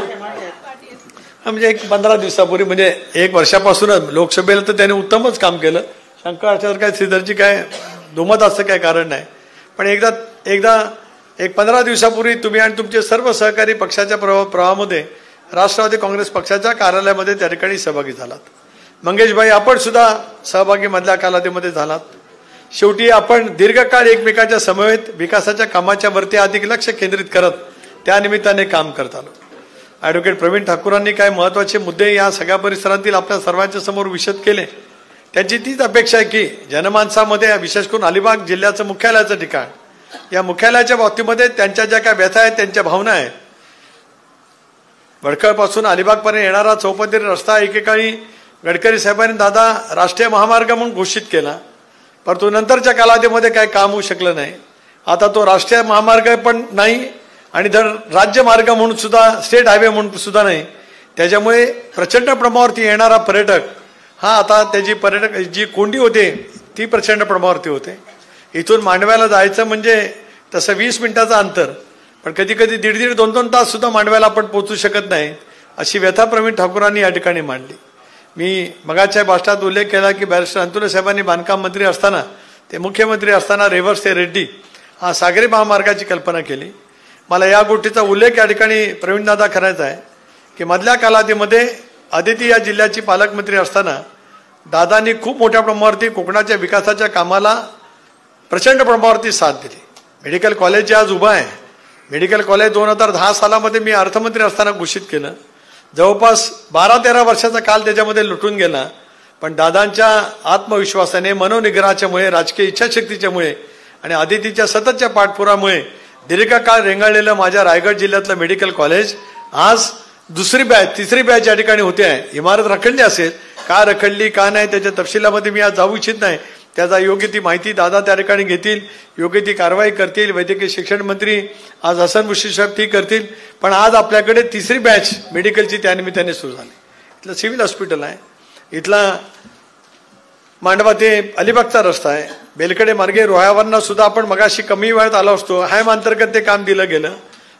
Speaker 3: म्हणजे एक 15 दिवसापूर्वी, म्हणजे 1 वर्षापासूनच लोकसभेला तर त्याने उत्तमच काम केलं. शंका असल्यावर काय श्रीधरची काय दुमत असं काय कारण नाही. पण एकदा 15 दिवसापूर्वी तुम्ही आणि तुमचे सर्व सहकारी पक्षाच्या प्रवाहामध्ये राष्ट्रवादी काँग्रेस पक्षाच्या कार्यालयामध्ये त्या ठिकाणी सहभागी झालात. मंगेशभाई आपण सुद्धा सहभागी मधल्या कालावधीमध्ये झालात. शेवटी आपण दीर्घकाळ एकमेकांच्या समवेत विकासाच्या कामाच्या वरती अधिक लक्ष केंद्रित करत त्या निमित्ताने काम करत आलो. ॲडव्होकेट प्रवीण ठाकूरांनी काय महत्त्वाचे मुद्दे या सगळ्या परिसरातील आपल्या सर्वांच्या समोर विशद केले. त्यांची तीच अपेक्षा आहे की जनमानसामध्ये विशेष करून अलिबाग जिल्ह्याचं मुख्यालयाचं ठिकाण, या मुख्यालयाच्या बाबतीमध्ये त्यांच्या ज्या काय व्यथा आहेत, त्यांच्या भावना आहेत. वडखळपासून अलिबागपर्यंत येणारा चौपदरी रस्ता एकेकाळी गडकरी साहेबांनी दादा राष्ट्रीय महामार्ग म्हणून घोषित केला, परंतु नंतरच्या कालावधीमध्ये काही काम होऊ शकलं नाही. आता तो राष्ट्रीय महामार्ग पण नाही आणि राज्य मार्ग म्हणून सुद्धा, स्टेट हायवे म्हणून सुद्धा नाही. त्याच्यामुळे प्रचंड प्रमाणावरती येणारा पर्यटक हा आता त्याची पर्यटक जी कोंडी होते ती प्रचंड प्रमाणावरती होते. इथून मांडव्याला जायचं म्हणजे तसं 20 मिनिटाचं अंतर, पण कधी 1.5-2 तास सुद्धा मांडव्याला आपण पोहोचू शकत नाही, अशी व्यथा प्रवीण ठाकूरांनी या ठिकाणी मांडली. मी मगाच्या भाषणात उल्लेख केला की बॅरिस्टर अंतुले साहेबांनी बांधकाम मंत्री असताना, ते मुख्यमंत्री असताना रेव्हर्स ते रेड्डी हा सागरी महामार्गाची कल्पना केली. मला या गोष्टीचा उल्लेख या ठिकाणी प्रवीणदादा करायचा आहे की मधल्या कालावधीमध्ये अदिती या जिल्ह्याची पालकमंत्री असताना दादांनी खूप मोठ्या प्रमाणावरती कोकणाच्या विकासाच्या कामाला प्रचंड प्रमाणावरती साथ दिली. मेडिकल कॉलेज जे आज उभं आहे, मेडिकल कॉलेज 2010 सालामध्ये मी अर्थमंत्री असताना घोषित केलं. जवळपास 12-13 वर्षाचा काल त्याच्यामध्ये लुटून गेला. पण दादांच्या आत्मविश्वासाने, मनोनिग्रहाच्यामुळे, राजकीय इच्छाशक्तीच्यामुळे आणि अदितीच्या सततच्या पाठपुरामुळे दीर्घकाळ रेंगाळलेलं माझ्या रायगड जिल्ह्यातलं मेडिकल कॉलेज आज दुसरी बॅच, तिसरी बॅच या ठिकाणी होते आहे. इमारत रखडली असेल, का रखडली का नाही त्याच्या तपशिलामध्ये मी आज जाऊ इच्छित नाही. त्याचा योग्य ती माहिती दादा त्या ठिकाणी घेतील, योग्य ती कारवाई करतील. वैद्यकीय शिक्षण मंत्री आज हसन मुश्रीफ साहेब ती करतील. पण आज आपल्याकडे तिसरी बॅच मेडिकलची त्यानिमित्ताने सुरू झाली. इथलं सिव्हिल हॉस्पिटल आहे, इथला मांडवा ते अलिबागचा रस्ता आहे, बेलकडे मार्गे रोह्यावरनं सुद्धा आपण मगाशी कमी वेळात आलो असतो. हायम अंतर्गत ते काम दिलं गेलं,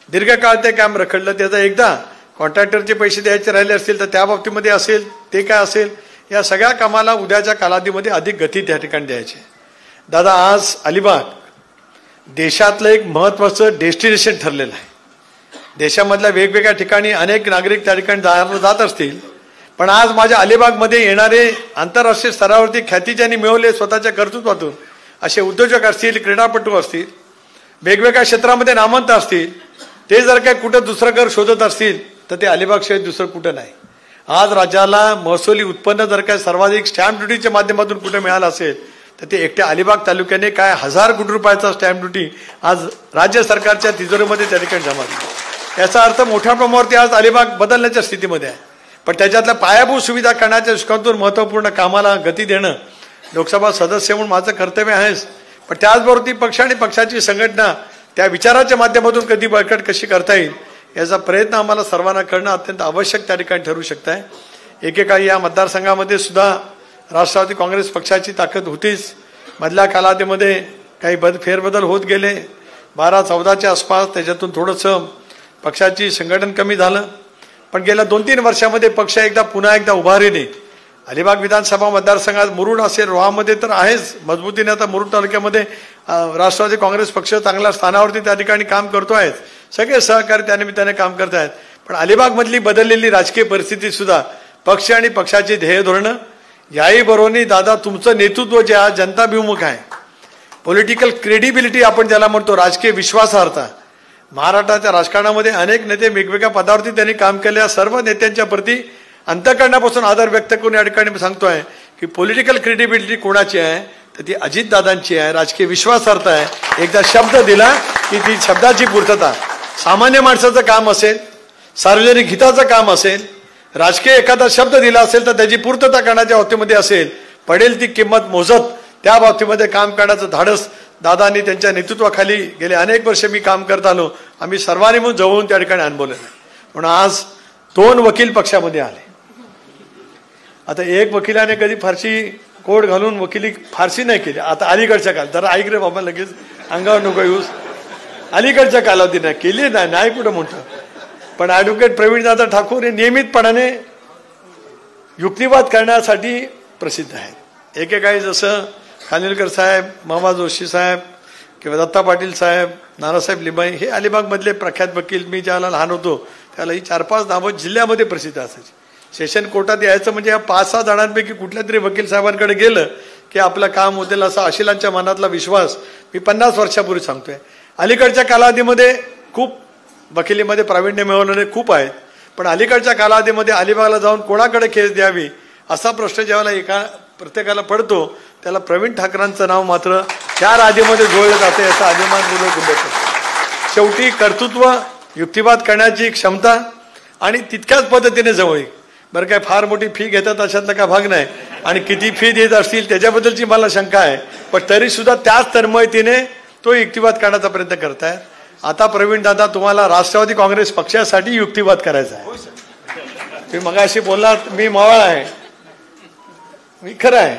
Speaker 3: दीर्घकाळ ते काम रखडलं. त्याचा एकदा कॉन्ट्रॅक्टरचे पैसे द्यायचे राहिले असतील तर त्या बाबतीमध्ये असेल ते काय असेल, या सगळ्या कामाला उद्याच्या कालावधीमध्ये अधिक गती त्या ठिकाणी द्यायची. दादा आज अलिबाग देशातलं एक महत्वाचं डेस्टिनेशन ठरलेलं आहे. देशामधल्या वेगवेगळ्या ठिकाणी अनेक नागरिक त्या ठिकाणी जात असतील, पण आज माझ्या अलिबागमध्ये येणारे आंतरराष्ट्रीय स्तरावरती ख्याती ज्यांनी मिळवले स्वतःच्या कर्तृत्वातून असे उद्योजक असतील, क्रीडापटू असतील, वेगवेगळ्या क्षेत्रामध्ये नामवंत असतील, ते जर काय कुठं दुसरं घर शोधत असतील तर ते अलिबागशिवाय दुसरं कुठं नाही. आज राज्याला महसुली उत्पन्न जर काय सर्वाधिक स्टॅम्प ड्युटीच्या माध्यमातून कुठे मिळालं असेल तर ते एकट्या अलिबाग तालुक्याने काय 1000 कोटी रुपयाचा स्टॅम्प ड्युटी आज राज्य सरकारच्या तिजोरीमध्ये त्या ठिकाणी जमा केली. याचा अर्थ मोठ्या प्रमाणावरती आज अलिबाग बदलण्याच्या स्थितीमध्ये आहे. पण त्याच्यातल्या पायाभूत सुविधा करण्याच्या दृष्टिकोनातून महत्त्वपूर्ण कामाला गती देणं लोकसभा सदस्य म्हणून माझं कर्तव्य आहेच. पण त्याचबरोबर ती पक्ष आणि पक्षाची संघटना त्या विचाराच्या माध्यमातून कधी बळकट कशी करता येईल याचा प्रयत्न आम्हाला सर्वांना करणं अत्यंत आवश्यक त्या ठिकाणी ठरू शकत आहे. एकेकाळी या मतदारसंघामध्ये सुद्धा राष्ट्रवादी काँग्रेस पक्षाची ताकद होतीच. मधल्या कालावधीमध्ये काही फेरबदल होत गेले, 12-14च्या आसपास. त्याच्यातून थोडंसं पक्षाची संघटन कमी झालं. पण गेल्या 2-3 वर्षामध्ये पक्ष पुन्हा एकदा उभारीने अलिबाग विधानसभा मतदारसंघात मुरुड असेल, रोहामध्ये तर आहेच मजबूतीने. आता मुरुड तालुक्यामध्ये राष्ट्रवादी काँग्रेस पक्ष चांगल्या स्थानावरती त्या ठिकाणी काम करतो आहे. सगळे सहकारी त्यानिमित्ताने काम करत आहेत. पण अलिबागमधली बदललेली राजकीय परिस्थिती सुद्धा पक्ष आणि पक्षाची ध्येय धोरणं याही बरोबरनी दादा तुमचं नेतृत्व जे आज जनताभिमुख आहे, पॉलिटिकल क्रेडिबिलिटी आपण ज्याला म्हणतो, राजकीय विश्वासार्हता, महाराष्ट्राच्या राजकारणामध्ये अनेक नेते वेगवेगळ्या पदावरती त्यांनी काम केल्या. सर्व नेत्यांच्या प्रती अंतःकरणापासून आदर व्यक्त करून या ठिकाणी सांगतोय की पॉलिटिकल क्रेडिबिलिटी कोणाची आहे तर ती अजितदादांची आहे, राजकीय विश्वासार्हता आहे. एकदा शब्द दिला की ती शब्दाची पूर्तता, सामान्य माणसाचं काम असेल, सार्वजनिक हिताचं काम असेल, राजकीय एखादा शब्द दिला असेल तर त्याची पूर्तता करण्याच्या बाबतीमध्ये असेल, पडेल ती किंमत मोजत त्या बाबतीमध्ये काम करण्याचं धाडस दादांनी त्यांच्या नेतृत्वाखाली गेले अनेक वर्ष मी काम करत आलो. आम्ही सर्वांनी म्हणून जवळून त्या ठिकाणी अनुभवलेलं आहे. म्हणून आज 2 वकील पक्षामध्ये आले. आता एक वकिलाने कधी फारशी कोड घालून वकिली फारशी नाही केली. आता अलीकडच्या काळात जरा ऐक रे बाबा, लगेच अंगावर नको येऊस. अलीकडच्या कालावधीने केली नाही कुठं म्हणतो. पण ॲडव्होकेट प्रवीणदादा ठाकूर हे नियमितपणाने युक्तिवाद करण्यासाठी प्रसिद्ध आहेत. एकेकाळी जसं खानविलकर साहेब, मामा जोशी साहेब किंवा दत्ता पाटील साहेब, नानासाहेब लिंबाई हे अलिबागमधले प्रख्यात वकील. मी ज्याला लहान होतो त्याला ही 4-5 नावं जिल्ह्यामध्ये प्रसिद्ध असायची. सेशन कोर्टात यायचं म्हणजे या 5-6 जणांपैकी कुठल्या तरी वकील साहेबांकडे गेलं की आपलं काम होतील असा अशिलांच्या मनातला विश्वास मी 50 वर्षापूर्वी सांगतोय. अलीकडच्या कालावधीमध्ये खूप वकिलीमध्ये प्रावीण्य मिळवणारे खूप आहेत. पण अलीकडच्या कालावधीमध्ये अलिबागला जाऊन कोणाकडे केस द्यावी असा प्रश्न ज्यावेळेला प्रत्येकाला पडतो त्याला प्रवीण ठाकरांचं नाव मात्र त्या राजेमध्ये जोडलं जाते याचा अभिमानपूर्वक उल्लेख करतो. शेवटी कर्तृत्व, युक्तिवाद करण्याची क्षमता आणि तितक्याच पद्धतीने जवळीक. बरं काय फार मोठी फी घेतात अशातला काय भाग नाही आणि किती फी देत असतील त्याच्याबद्दलची मला शंका आहे. पण तरी सुद्धा त्याच तन्मयतेने तो युक्तिवाद करण्याचा प्रयत्न करतायत. आता प्रवीण दादा तुम्हाला राष्ट्रवादी काँग्रेस पक्षासाठी युक्तिवाद करायचा आहे. तुम्ही मगाशी बोललात मी मावळ आहे, मी खरं आहे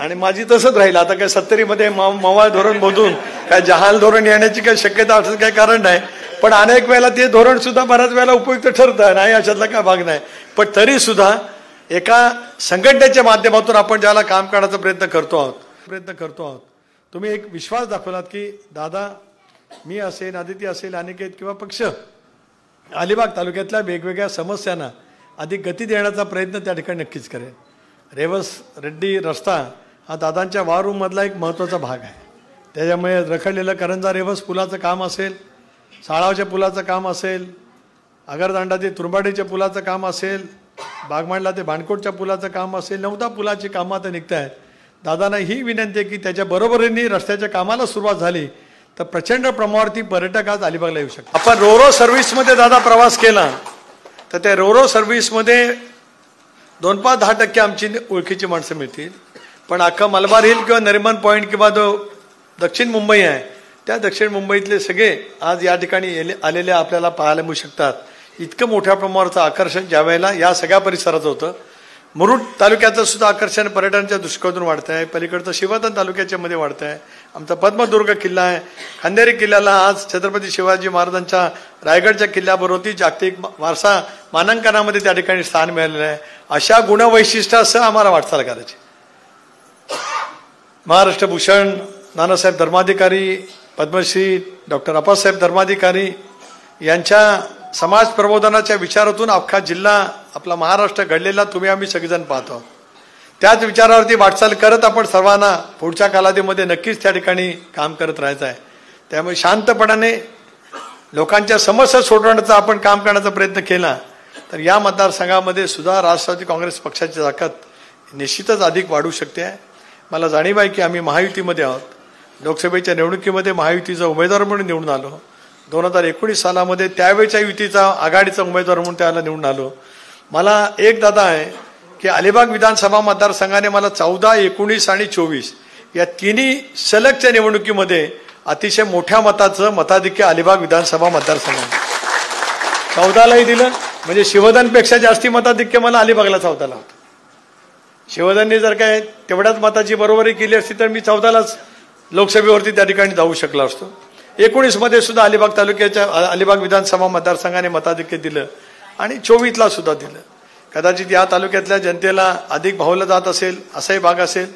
Speaker 3: आणि माझी तसंच राहील. आता काय 70मध्ये मवाळ धोरण बोलून काय जहाल धोरण येण्याची काही शक्यता असं काही कारण नाही. पण अनेक वेळेला ते धोरण सुद्धा बऱ्याच वेळेला उपयुक्त ठरतं, नाही अशातला काय भाग नाही. पण तरी सुद्धा एका संघटनेच्या माध्यमातून आपण ज्याला काम करण्याचा प्रयत्न करतो आहोत तुम्ही एक विश्वास दाखवलात की दादा मी असेल, आदिती असेल, अनिकेत किंवा पक्ष अलिबाग तालुक्यातल्या वेगवेगळ्या समस्यांना अधिक गती देण्याचा प्रयत्न त्या ठिकाणी नक्कीच करेल. रेवस रेड्डी रस्ता हा दादांच्या वॉर रूममधला एक महत्त्वाचा भाग आहे. त्याच्यामुळे रखडलेलं करंजा रेवस पुलाचं काम असेल, साळावच्या पुलाचं काम असेल, आगरदांडा ते तुरबाडीच्या पुलाचं काम असेल, बागमांडला ते भांडकोटच्या पुलाचं काम असेल, 9 पुलाची कामं आता निघत आहेत. दादांना ही विनंती आहे की त्याच्या बरोबरीने रस्त्याच्या कामाला सुरुवात झाली तर प्रचंड प्रमाणावरती पर्यटक आज अलिबागला येऊ शकतात. आपण रोरो सर्व्हिसमध्ये दादा प्रवास केला तर त्या रोरो सर्व्हिसमध्ये 2-10% आमची ओळखीची माणसं मिळतील, पण अख्खा मलबार हिल किंवा नरिमन पॉईंट किंवा जो दक्षिण मुंबई आहे त्या दक्षिण मुंबईतले सगळे आज या ठिकाणी आलेले आपल्याला पाहायला मिळू शकतात. इतकं मोठ्या प्रमाणावरचं आकर्षण ज्या वेळेला या सगळ्या परिसराचं होतं. मुरुड तालुक्याचं सुद्धा आकर्षण पर्यटनाच्या दृष्टिकोनातून वाढत आहे. पलीकडचं शिवधन तालुक्याच्या मध्ये वाढत आहे. आमचा पद्मदुर्ग किल्ला आहे. खांदेरी किल्ल्याला आज छत्रपती शिवाजी महाराजांच्या रायगडच्या किल्ल्याबरोबर जागतिक वारसा मानांकनामध्ये त्या ठिकाणी स्थान मिळालेलं आहे. अशा गुणवैशिष्ट्यासह आम्हाला वाटचाल करायची. महाराष्ट्र भूषण नानासाहेब धर्माधिकारी, पद्मश्री डॉक्टर अप्पासाहेब धर्माधिकारी यांच्या समाज प्रबोधनाच्या विचारातून अख्खा जिल्हा आपला महाराष्ट्र घडलेला तुम्ही आम्ही सगळेजण पाहतो. त्याच विचारावरती वाटचाल करत आपण सर्वांना पुढच्या कालावधीमध्ये नक्कीच त्या ठिकाणी काम करत राहायचं आहे. त्यामुळे शांतपणाने लोकांच्या समस्या सोडवण्याचा आपण काम करण्याचा प्रयत्न केला तर या मतदारसंघामध्ये सुद्धा राष्ट्रवादी काँग्रेस पक्षाची ताकद निश्चितच अधिक वाढू शकते. मला जाणीव आहे की आम्ही महायुतीमध्ये आहोत. लोकसभेच्या निवडणुकीमध्ये महायुतीचा उमेदवार म्हणून निवडून आलो. 2019 सालामध्ये त्यावेळेच्या युतीचा आघाडीचा उमेदवार म्हणून त्याला निवडून आलो. मला एक दादा आहे की अलिबाग विधानसभा मतदारसंघाने मला 14, 19 आणि 24 या तिन्ही सलगच्या निवडणुकीमध्ये अतिशय मोठ्या मताचं मताधिक्य अलिबाग विधानसभा मतदारसंघाने 14लाही दिलं. म्हणजे शिवधनपेक्षा जास्ती मताधिक्य मला अलिबागला 14ला होतं. शिवधनने जर काय तेवढ्याच मताची बरोबरी केली असती तर मी 14लाच लोकसभेवरती त्या ठिकाणी जाऊ शकलो असतो. 19 मध्ये सुद्धा अलिबाग तालुक्याच्या अलिबाग विधानसभा मतदारसंघाने मताधिक्य दिलं आणि 24ला सुद्धा दिलं. कदाचित या तालुक्यातल्या जनतेला अधिक भावलं जात असेल असाही भाग असेल,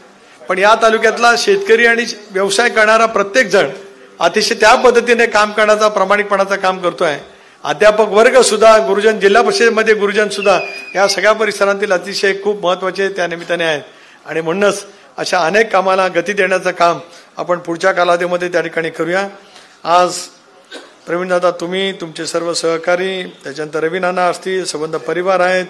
Speaker 3: पण या तालुक्यातला शेतकरी आणि व्यवसाय करणारा प्रत्येक जण अतिशय त्या पद्धतीने काम करण्याचा प्रामाणिकपणाचं काम करतोय. अध्यापक वर्ग सुद्धा, गुरुजन, जिल्हा परिषदेमध्ये गुरुजन सुद्धा या सगळ्या परिसरातील अतिशय खूप महत्वाचे त्या निमित्ताने आहेत. आणि म्हणूनच अशा अनेक कामाला गती देण्याचं काम आपण पुढच्या कालावधीमध्ये त्या ठिकाणी करूया. आज प्रवीणदादा, तुम्ही, तुमचे सर्व सहकारी, त्याच्यानंतर रवी नाना असतील, संबंध परिवार आहेत,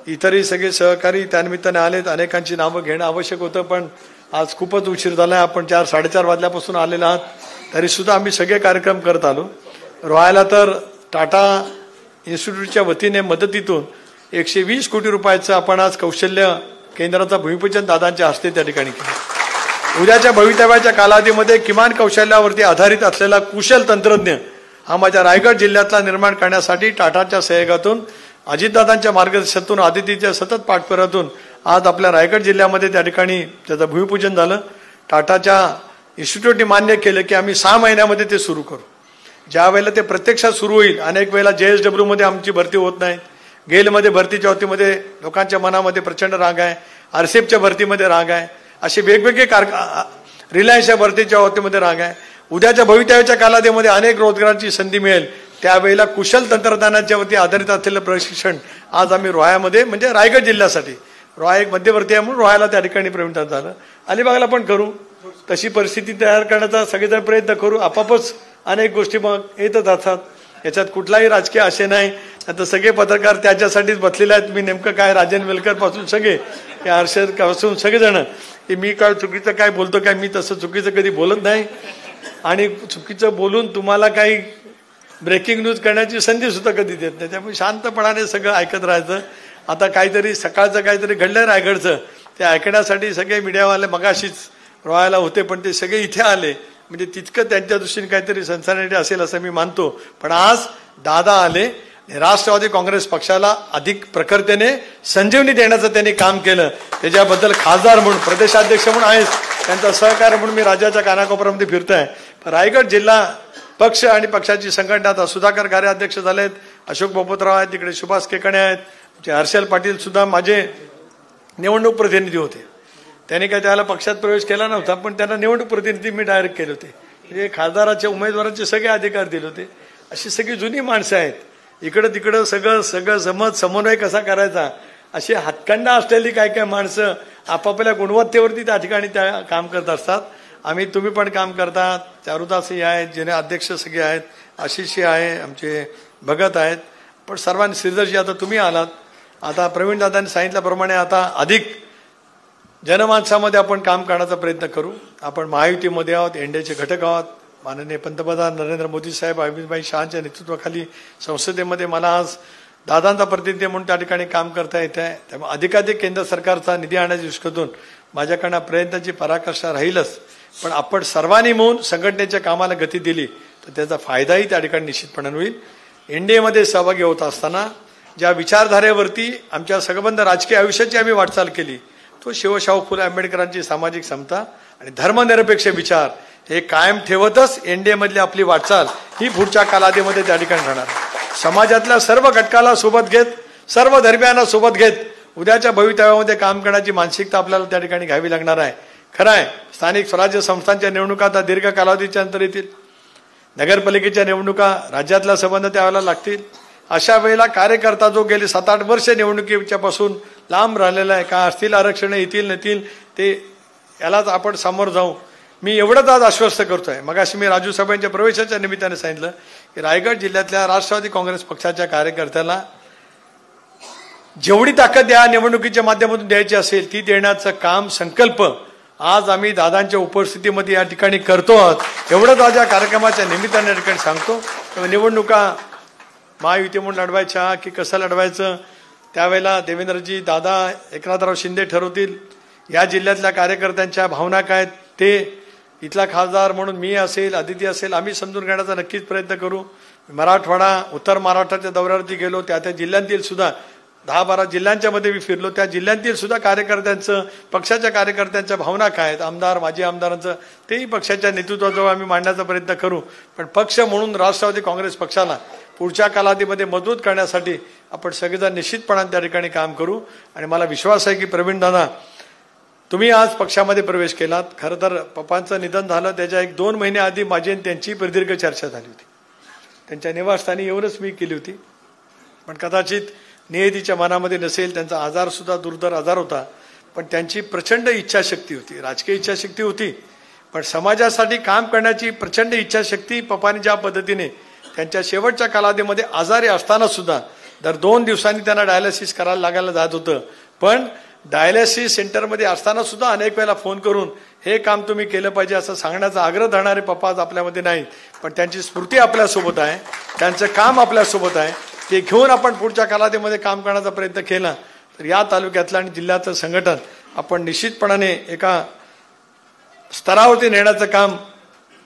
Speaker 3: इतरही सगळे सहकारी त्यानिमित्ताने आलेत. अनेकांची नावं घेणं आवश्यक होतं पण आज खूपच उशीर झाला आहे. आपण 4-4:30 वाजल्यापासून आलेला आहात तरीसुद्धा आम्ही सगळे कार्यक्रम करत आलो. रोहायला तर टाटा इन्स्टिट्यूटच्या वतीने मदतीतून 120 कोटी रुपयाचं आपण आज कौशल्य केंद्राचा भूमिपूजन दादांच्या हस्ते त्या ठिकाणी केलं. उद्याच्या भवितव्याच्या कालावधीमध्ये किमान कौशल्यावरती आधारित असलेला कुशल तंत्रज्ञ हा माझ्या रायगड जिल्ह्यातला निर्माण करण्यासाठी टाटाच्या सहयोगातून, अजितदादांच्या मार्गदर्शनातून, आदितीच्या सतत पाठपुरातून आज आपल्या रायगड जिल्ह्यामध्ये त्या ठिकाणी त्याचं भूमिपूजन झालं. टाटाच्या इन्स्टिट्यूटने मान्य केलं की आम्ही 6 महिन्यामध्ये ते सुरू करू. ज्या वेळेला ते प्रत्यक्षात सुरू होईल, अनेक वेळेला JSW मध्ये आमची भरती होत नाही, गेलमध्ये भरतीच्या बाबतीमध्ये लोकांच्या मनामध्ये प्रचंड राग आहे, RCEPच्या भरतीमध्ये राग आहे, असे वेगवेगळे रिलायन्सच्या भरतीच्या बाबतीमध्ये राग आहे. उद्याच्या भवितव्याच्या कालावधीमध्ये अनेक रोजगाराची संधी मिळेल. त्यावेळेला कुशल तंत्रज्ञानाच्या वरती आधारित असलेलं प्रशिक्षण आज आम्ही रोहायामध्ये, म्हणजे रायगड जिल्ह्यासाठी, रोहा एक मध्यवर्ती आहे म्हणून रोहायला त्या ठिकाणी प्रवीण झालं. अलिबागला पण करू, तशी परिस्थिती तयार करण्याचा सगळेजण प्रयत्न करू. आपापच अनेक गोष्टी मग येतच असतात, याच्यात कुठलाही राजकीय आशय नाही. आता सगळे पत्रकार त्याच्यासाठीच बसलेले आहेत. मी नेमकं काय, राजन वेलकर पासून सगळे, हर्षद पासून सगळेजण, की मी काय चुकीचं काय बोलतो काय, मी तसं चुकीचं कधी बोलत नाही आणि चुकीचं बोलून तुम्हाला काही ब्रेकिंग न्यूज करण्याची संधी सुद्धा कधी देत नाही. त्यामुळे शांतपणाने सगळं ऐकत राहायचं. आता काहीतरी सकाळचं काहीतरी घडलं रायगडचं, ते ऐकण्यासाठी सगळे मीडियावाले मगाशीच रोहायला होते, पण ते सगळे इथे आले, म्हणजे तितकं त्यांच्या दृष्टीने काहीतरी सनसनाटी असेल असं मी मानतो. पण आज दादा आले, राष्ट्रवादी काँग्रेस पक्षाला अधिक प्रखरतेने संजीवनी देण्याचं त्यांनी काम केलं. त्याच्याबद्दल खासदार म्हणून, प्रदेशाध्यक्ष म्हणून आहेच, त्यांचा सहकार्य म्हणून मी राज्याच्या कानाकोपऱ्यामध्ये फिरतोय. रायगड जिल्हा पक्ष आणि पक्षाची संघटना, आता सुधाकर गारे अध्यक्ष झालेत, अशोक बोपतराव आहेत, तिकडे सुभाष केकणे आहेत, हर्षल पाटील सुद्धा माझे निवडणूक प्रतिनिधी होते. त्यांनी काय त्याला पक्षात प्रवेश केला नव्हता, पण त्यांना निवडणूक प्रतिनिधी मी डायरेक्ट केले होते. म्हणजे खासदाराचे, उमेदवाराचे सगळे अधिकार दिले होते. अशी सगळी जुनी माणसं आहेत. इकडं तिकडं सगळं समन्वय कसा करायचा अशी हातखंडा असलेली काही काही माणसं आपापल्या गुणवत्तेवरती त्या ठिकाणी त्या काम करत असतात. तुम्ही पण काम करतात. चारुदासही आहेत, जेने अध्यक्ष सगळे आहेत, आशिषही आहे, आमचे भगत आहेत. पण सर्वांनी श्रीधरजी आता तुम्ही आलात. आता प्रवीण दादांनी सांगितल्याप्रमाणे आता अधिक जनमानसामध्ये आपण काम करण्याचा प्रयत्न करू. आपण महायुतीमध्ये आहोत, एनडीएचे घटक आहोत. माननीय पंतप्रधान नरेंद्र मोदी साहेब, अमितभाई शहांच्या नेतृत्वाखाली संसदेमध्ये मला आज दादांचा प्रतिनिधी म्हणून त्या ठिकाणी काम करता येत आहे. त्यामुळे अधिकाधिक केंद्र सरकारचा निधी आणण्याच्या दृष्टीतून माझ्याकडनं प्रयत्नाची पराकाष्ठा राहीलच. पण आपण सर्वांनी मिळून संघटनेच्या कामाला गती दिली तर त्याचा फायदाही त्या ठिकाणी निश्चितपणे होईल. एनडीएमध्ये सहभागी होत असताना ज्या विचारधारेवरती आमच्या सगळबंध राजकीय आयुष्याची आम्ही वाटचाल केली तो शिवशाहू फुले आंबेडकरांची सामाजिक समता आणि धर्मनिरपेक्ष विचार हे कायम ठेवतच एनडीए मधली आपली वाटचाल ही पुढच्या कालावधीमध्ये त्या ठिकाणी राहणार. समाजातल्या सर्व घटकाला सोबत घेत, सर्व धर्मियांना सोबत घेत उद्याच्या भवितव्यामध्ये काम करण्याची मानसिकता आपल्याला त्या ठिकाणी घ्यावी लागणार आहे. खरं आहे, स्थानिक स्वराज्य संस्थांच्या निवडणुका आता दीर्घ कालावधीच्या अंतर येतील. नगरपालिकेच्या निवडणुका राज्यातला संबंध त्यावेळेला लागतील. अशा वेळेला कार्यकर्ता जो गेले 7-8 वर्ष निवडणुकीच्या पासून लांब राहिलेला आहे, का असतील आरक्षण येतील नतील ते यालाच आपण समोर जाऊ. मी एवढंच आज आश्वस्त करतोय. मगाशी मी राजू साहेबांच्या प्रवेशाच्या निमित्ताने सांगितलं की रायगड जिल्ह्यातल्या राष्ट्रवादी काँग्रेस पक्षाच्या कार्यकर्त्याला जेवढी ताकद या निवडणुकीच्या माध्यमातून द्यायची असेल ती देण्याचं काम संकल्प आज आम्ही दादांच्या उपस्थितीमध्ये या ठिकाणी करतो आहोत. एवढंच आज या कार्यक्रमाच्या निमित्ताने या ठिकाणी सांगतो. निवडणुका महायुती म्हणून लढवायच्या की कसं लढवायचं त्यावेळेला देवेंद्रजी, दादा, एकनाथराव शिंदे ठरवतील. या जिल्ह्यातल्या कार्यकर्त्यांच्या भावना काय ते इथला खासदार म्हणून मी असेल, अदिती असेल, आम्ही समजून घेण्याचा नक्कीच प्रयत्न करू. मराठवाडा, उत्तर महाराष्ट्राच्या दौऱ्यावरती गेलो, त्या जिल्ह्यांतील सुद्धा 10-12 जिल्ह्यांच्या मध्ये मी फिरलो. त्या जिल्ह्यांतील सुद्धा कार्यकर्त्यांचं, पक्षाच्या कार्यकर्त्यांच्या भावना काय आहेत, आमदार माजी आमदारांचं तेही पक्षाच्या नेतृत्वाजवळ आम्ही मांडण्याचा प्रयत्न करू. पण पक्ष म्हणून राष्ट्रवादी काँग्रेस पक्षाला पुढच्या कालावधीमध्ये मजबूत करण्यासाठी आपण सगळेजण निश्चितपणाने त्या ठिकाणी काम करू. आणि मला विश्वास आहे की प्रवीण दादा तुम्ही आज पक्षामध्ये प्रवेश केलात. खरं तर पप्पांचं निधन झालं त्याच्या 1-2 महिने आधी माझी त्यांची प्रदीर्घ चर्चा झाली होती. त्यांच्या निवासस्थानी येऊनच मी केली होती. पण कदाचित नियतीच्या मनामध्ये नसेल, त्यांचा आजार सुद्धा दुर्धर आजार होता. पण त्यांची प्रचंड इच्छाशक्ती होती, राजकीय इच्छाशक्ती होती. पण समाजासाठी काम करण्याची प्रचंड इच्छाशक्ती पप्पांनी ज्या पद्धतीने त्यांच्या शेवटच्या कालावधीमध्ये आजारी असताना सुद्धा दर 2 दिवसांनी त्यांना डायलिसिस करायला लागायला जात होतं. पण डायलिसिस सेंटरमध्ये असताना सुद्धा अनेक वेळेला फोन करून हे काम तुम्ही केलं पाहिजे असं सांगण्याचा आग्रह धरणारे पप्पा आज आपल्यामध्ये नाहीत. पण त्यांची स्फूर्ती आपल्यासोबत आहे, त्यांचं काम आपल्यासोबत आहे. ते घेऊन आपण पुढच्या कालावधीमध्ये काम करण्याचा प्रयत्न केला तर या तालुक्यातलं आणि जिल्ह्याचं संघटन आपण निश्चितपणाने एका स्तरावरती नेण्याचं काम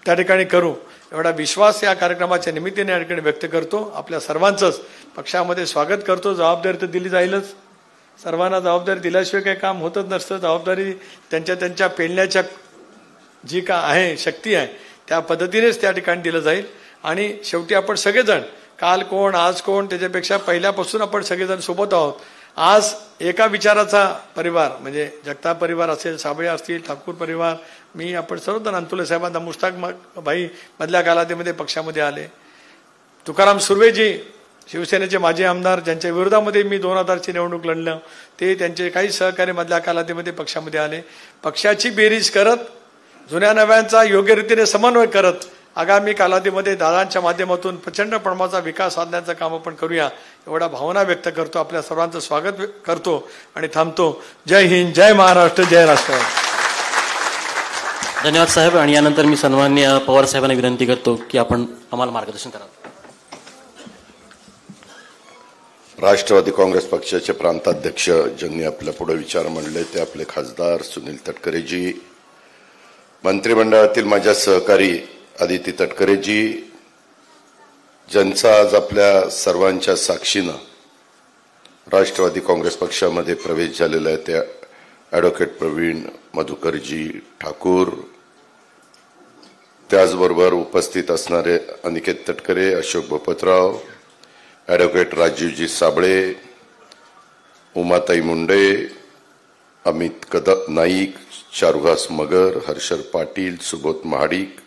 Speaker 3: त्या ठिकाणी करू. एवढा विश्वास या कार्यक्रमाच्या निमित्ताने या ठिकाणी व्यक्त करतो. आपल्या सर्वांचंच पक्षामध्ये स्वागत करतो. जबाबदारी तर दिली जाईलच. सर्वांना जबाबदारी दिल्याशिवाय काही काम होतच नसतं. जबाबदारी त्यांच्या पेलण्याच्या जी का आहे शक्ती आहे त्या पद्धतीनेच त्या ठिकाणी दिलं जाईल. आणि शेवटी आपण सगळेजण काल कोण आज कोण त्याच्यापेक्षा पहिल्यापासून आपण सगळेजण सोबत आहोत. आज एका विचाराचा परिवार म्हणजे जगताप परिवार असेल, साबळे असतील, ठाकूर परिवार, मी, आपण सर्वजण अंतुले साहेबांना मुश्ताक भाई मधल्या कालावधीमध्ये पक्षामध्ये आले. तुकाराम सुर्वेजी शिवसेनेचे माजी आमदार ज्यांच्या विरोधामध्ये मी 2000ची निवडणूक लढलं ते त्यांचे काही सहकारी मधल्या कालावधीमध्ये पक्षामध्ये आले. पक्षाची बेरीज करत जुन्या नव्यांचा योग्य रीतीने समन्वय करत आगामी कालावधीमध्ये दादांच्या माध्यमातून प्रचंड प्रमाणाचा विकास साधण्याचं काम आपण करूया एवढा भावना व्यक्त करतो. आपल्या सर्वांचं स्वागत करतो आणि थांबतो. जय हिंद, जय महाराष्ट्र, जय राष्ट्रवादी.
Speaker 1: धन्यवाद साहेब. आणि यानंतर मी सन्माननीय पवार साहेबांना विनंती करतो की आपण आम्हाला मार्गदर्शन करा.
Speaker 4: राष्ट्रवादी काँग्रेस पक्षाचे प्रांताध्यक्ष ज्यांनी आपल्या पुढे विचार मांडले ते आपले खासदार सुनील तटकरेजी, मंत्रिमंडळातील माझ्या सहकारी अदिती तटकरेजी, ज्यांचा आज आपल्या सर्वांच्या साक्षीनं राष्ट्रवादी काँग्रेस पक्षामध्ये प्रवेश झालेला आहे त्या ॲडव्होकेट प्रवीण मधुकरजी ठाकूर, त्याचबरोबर उपस्थित असणारे अनिकेत तटकरे, अशोक भोपतराव, ॲडव्होकेट राजीवजी साबळे, उमाताई मुंडे, अमित नाईक, चारुहास मगर, हर्षल पाटील, सुबोध महाडिक,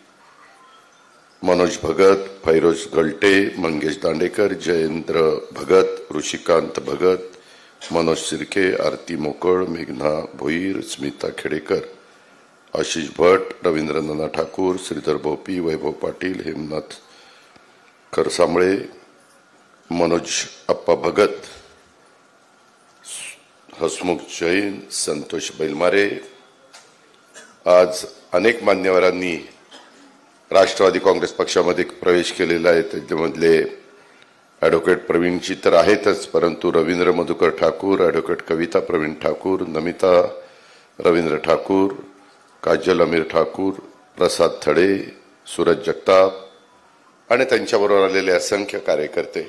Speaker 4: मनोज भगत, फैरोज गलटे, मंगेश दांडेकर, जयेंद्र भगत, ऋषिकांत भगत, मनोज शिर्के, आरती मोकळ, मेघना भोईर, स्मिता खेडेकर, आशिष भट, रवींद्र नाना ठाकूर, श्रीधर भोपी, वैभव पाटील, हेमनाथ खरसांबळे, मनोज अप्पा भगत, हसमुख जैन, संतोष बैलमारे. आज अनेक मान्यवरांनी राष्ट्रवादी काँग्रेस पक्षामध्ये प्रवेश केलेला आहे. त्याच्यामधले ॲडव्होकेट प्रवीणजी तर आहेतच, परंतु रवींद्र मधुकर ठाकूर, ॲडव्होकेट कविता प्रवीण ठाकूर, नमिता रवींद्र ठाकूर, काजल अमीर ठाकूर, प्रसाद थडे, सूरज जगताप आणि त्यांच्याबरोबर आलेले असंख्य कार्यकर्ते,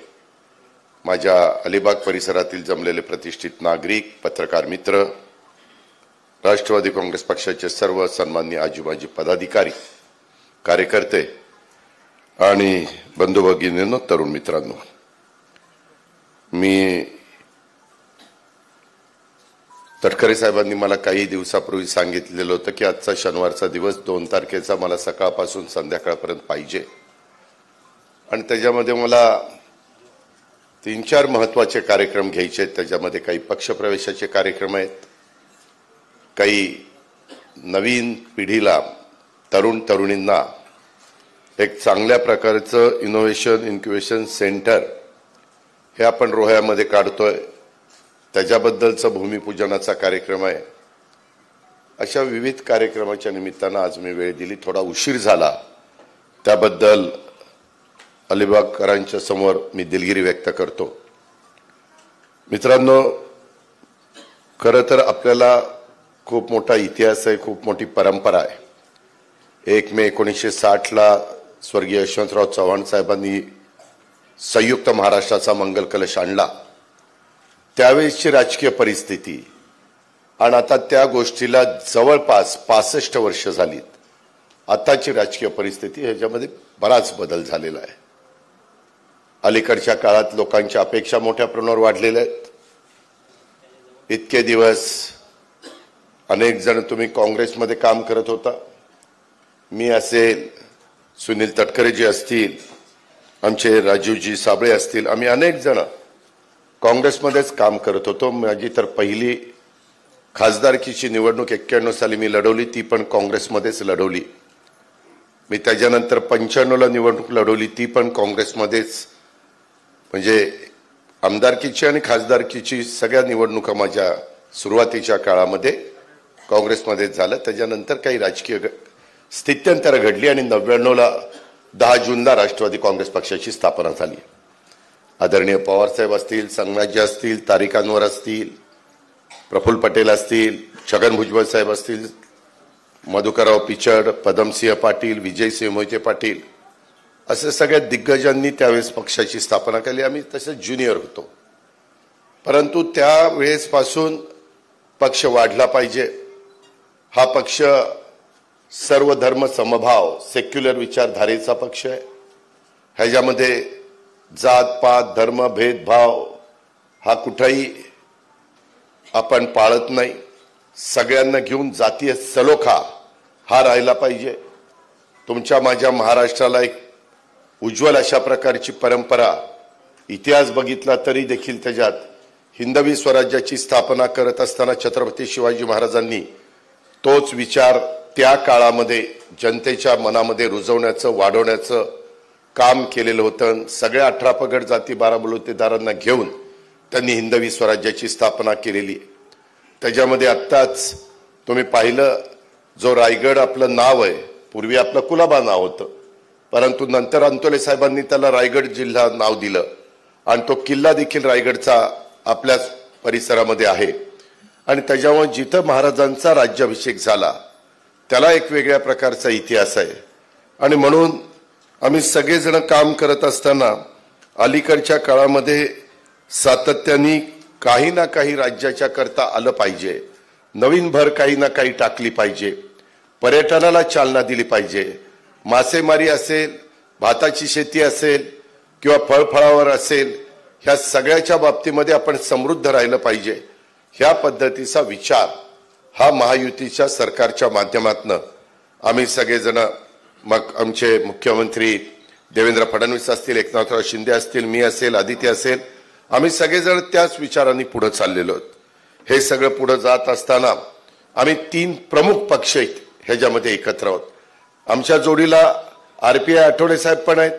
Speaker 4: माझ्या अलिबाग परिसरातील जमलेले प्रतिष्ठित नागरिक, पत्रकार मित्र, राष्ट्रवादी काँग्रेस पक्षाचे सर्व सन्माननीय आजूबाजी पदाधिकारी, कार्यकर्ते आणि बंधू भगिनींनो, तरुण मित्रांनो, मी तटकरे साहेबांनी मला काही दिवसापूर्वी सांगितलेलं होतं की आजचा शनिवारचा दिवस 2 तारखेचा मला सकाळपासून संध्याकाळपर्यंत पाहिजे आणि त्याच्यामध्ये मला 3-4 महत्वाचे कार्यक्रम घ्यायचे आहेत. त्याच्यामध्ये काही पक्षप्रवेशाचे कार्यक्रम आहेत, काही नवीन पिढीला, तरुण तरुणींना एक चांगल्या प्रकारचं इनोव्हेशन इन्क्युबेशन सेंटर हे आपण रोह्यामध्ये काढतोय, त्याच्याबद्दलचा भूमिपूजनाचा कार्यक्रम आहे. अशा विविध कार्यक्रमाच्या निमित्तानं आज मी वेळ दिली. थोडा उशीर झाला, त्याबद्दल अलिबागकरांच्या समोर मी दिलगिरी व्यक्त करतो. मित्रांनो, खरं तर आपल्याला खूप मोठा इतिहास आहे, खूप मोठी परंपरा आहे. 1 मे 1960 स्वर्गीय यशवंतराव चव्हाण साहेबांनी संयुक्त महाराष्ट्राचा मंगल कलश आणला. त्यावेळेसची राजकीय परिस्थिती आणि आता त्या गोष्टीला जवळपास 65 वर्ष झालीत. आताची राजकीय परिस्थिती ह्याच्यामध्ये बराच बदल झालेला आहे. अलीकडच्या काळात लोकांच्या अपेक्षा मोठ्या प्रमाणावर वाढलेल्या आहेत. इतके दिवस अनेक जण तुम्ही काँग्रेसमध्ये काम करत होता, मी असेल, सुनील तटकरेजी असतील, आमचे राजीवजी साबळे असतील, आम्ही अनेक जण काँग्रेसमध्येच काम करत होतो. माझी तर पहिली खासदारकीची निवडणूक 91 साली मी लढवली, ती पण काँग्रेसमध्येच लढवली. मी त्याच्यानंतर 95ला निवडणूक लढवली, ती पण काँग्रेसमध्येच. म्हणजे आमदारकीची आणि खासदारकीची सगळ्या निवडणुका माझ्या सुरुवातीच्या काळामध्ये काँग्रेसमध्येच झालं. त्याच्यानंतर काही राजकीय स्थित्यंतर घडली आणि 99ला 10 जूनला राष्ट्रवादी काँग्रेस पक्षाची स्थापना झाली. आदरणीय पवारसाहेब असतील, संगनाजी असतील, तारिक अनवर असतील, प्रफुल्ल पटेल असतील, छगन भुजबळ साहेब असतील, मधुकरराव पिचड, पदमसिंह पाटील, विजयसिंह मोहिते पाटील, असे सगळ्या दिग्गजांनी त्यावेळेस पक्षाची स्थापना केली. आम्ही तसे ज्युनियर होतो, परंतु त्यावेळेसपासून पक्ष वाढला पाहिजे. हा पक्ष सर्व धर्म समभाव, सेक्युलर विचारधारेचा पक्ष आहे. ह्याच्यामध्ये जात पात धर्म भेदभाव हा कुठेही आपण पाळत नाही. सगळ्यांना घेऊन जातीय सलोखा हा राहिला पाहिजे. तुमच्या माझ्या महाराष्ट्राला एक उज्ज्वल अशा प्रकारची परंपरा, इतिहास बघितला तरी देखील त्याच्यात हिंदवी स्वराज्याची स्थापना करत असताना छत्रपती शिवाजी महाराजांनी तोच विचार त्या काळामध्ये जनतेच्या मनामध्ये रुजवण्याचं, वाढवण्याचं काम केलेलं होतं. सगळ्या 18 पगड जाती 12 बलुतेदारांना घेऊन त्यांनी हिंदवी स्वराज्याची स्थापना केलेली. त्याच्यामध्ये आत्ताच तुम्ही पाहिलं, जो रायगड आपलं नाव आहे, पूर्वी आपलं कुलाबा नाव होतं, परंतु नंतर अंतोले साहेबांनी त्याला रायगड जिल्हा नाव दिलं आणि तो किल्ला देखील रायगडचा आपल्याच परिसरामध्ये आहे. आणि त्याच्यामुळे जिथं महाराजांचा राज्याभिषेक झाला त्याला एक वेगळ्या प्रकारचा इतिहास आहे. आणि म्हणून आम्ही सगळेजण काम करत असताना अलीकडच्या काळामध्ये सातत्याने काही ना काही राज्याच्या करता आलं पाहिजे, नवीन भर काही ना काही टाकली पाहिजे, पर्यटनाला चालना दिली पाहिजे. मासेमारी असेल, भाताची शेती असेल किंवा फळफळावर असेल, ह्या सगळ्याच्या बाबतीमध्ये आपण समृद्ध राहिलं पाहिजे. ह्या पद्धतीचा विचार हा महायुतीच्या सरकारच्या माध्यमातून आम्ही सगळेजण, मग आमचे मुख्यमंत्री देवेंद्र फडणवीस असतील, एकनाथराव शिंदे असतील, मी असेल, आदित्य असेल, आम्ही सगळेजण त्याच विचारांनी पुढे चाललेलो आहोत. हे सगळं पुढे जात असताना आम्ही 3 प्रमुख पक्ष ह्याच्यामध्ये एकत्र आहोत. आमच्या जोडीला RPI आठवले साहेब पण आहेत,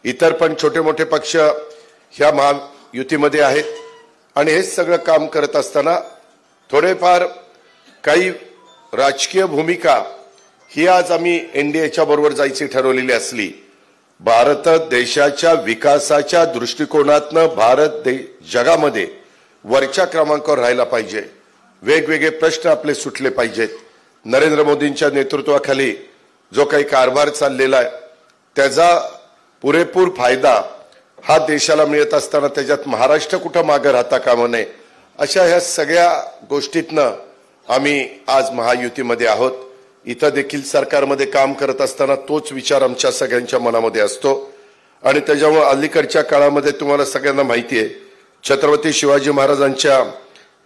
Speaker 4: इतर पण छोटे मोठे पक्ष ह्या महायुतीमध्ये आहेत. आणि हे सगळं काम करत असताना थोडेफार काही राजकीय भूमिका ही आज आम्ही NDAच्या बरोबर जायची ठरवलेली असली, भारत देशाच्या विकासाच्या दृष्टिकोनातनं भारत जगामध्ये वरच्या क्रमांकावर राहायला पाहिजे. वेगवेगळे प्रश्न आपले सुटले पाहिजेत. नरेंद्र मोदींच्या नेतृत्वाखाली जो काही कारभार चाललेला आहे त्याचा पुरेपूर फायदा हा देशाला मिळत असताना त्याच्यात महाराष्ट्र कुठं मागे राहता कामा नये, अशा ह्या सगळ्या गोष्टीतनं आम्ही आज महायुतीमध्ये आहोत. इथं देखील सरकारमध्ये काम करत असताना तोच विचार आमच्या सगळ्यांच्या मनामध्ये असतो. आणि त्याच्यामुळे अलीकडच्या काळामध्ये तुम्हाला सगळ्यांना माहिती आहे, छत्रपती शिवाजी महाराजांच्या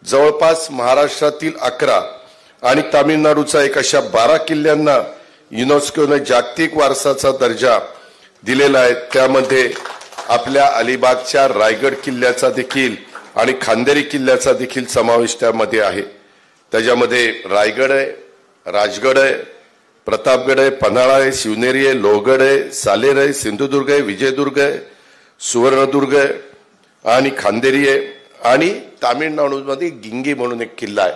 Speaker 4: जवळपास महाराष्ट्रातील 11 आणि तामिळनाडूचा एक अशा 12 किल्ल्यांना युनेस्कोने जागतिक वारसाचा दर्जा दिलेला आहे. त्यामध्ये आपल्या अलिबागच्या रायगड किल्ल्याचा देखील आणि खांदेरी किल्ल्याचा देखील समावेश त्यामध्ये आहे. त्याच्यामध्ये रायगड आहे, राजगड आहे, प्रतापगड आहे, पन्हाळा आहे, शिवनेरी आहे, लोहगड आहे, सालेर आहे, सिंधुदुर्ग आहे, विजयदुर्ग आहे, सुवर्णदुर्ग आहे आणि खांदेरी आहे. आणि तामिळनाडूमध्ये गिंगी म्हणून एक किल्ला आहे,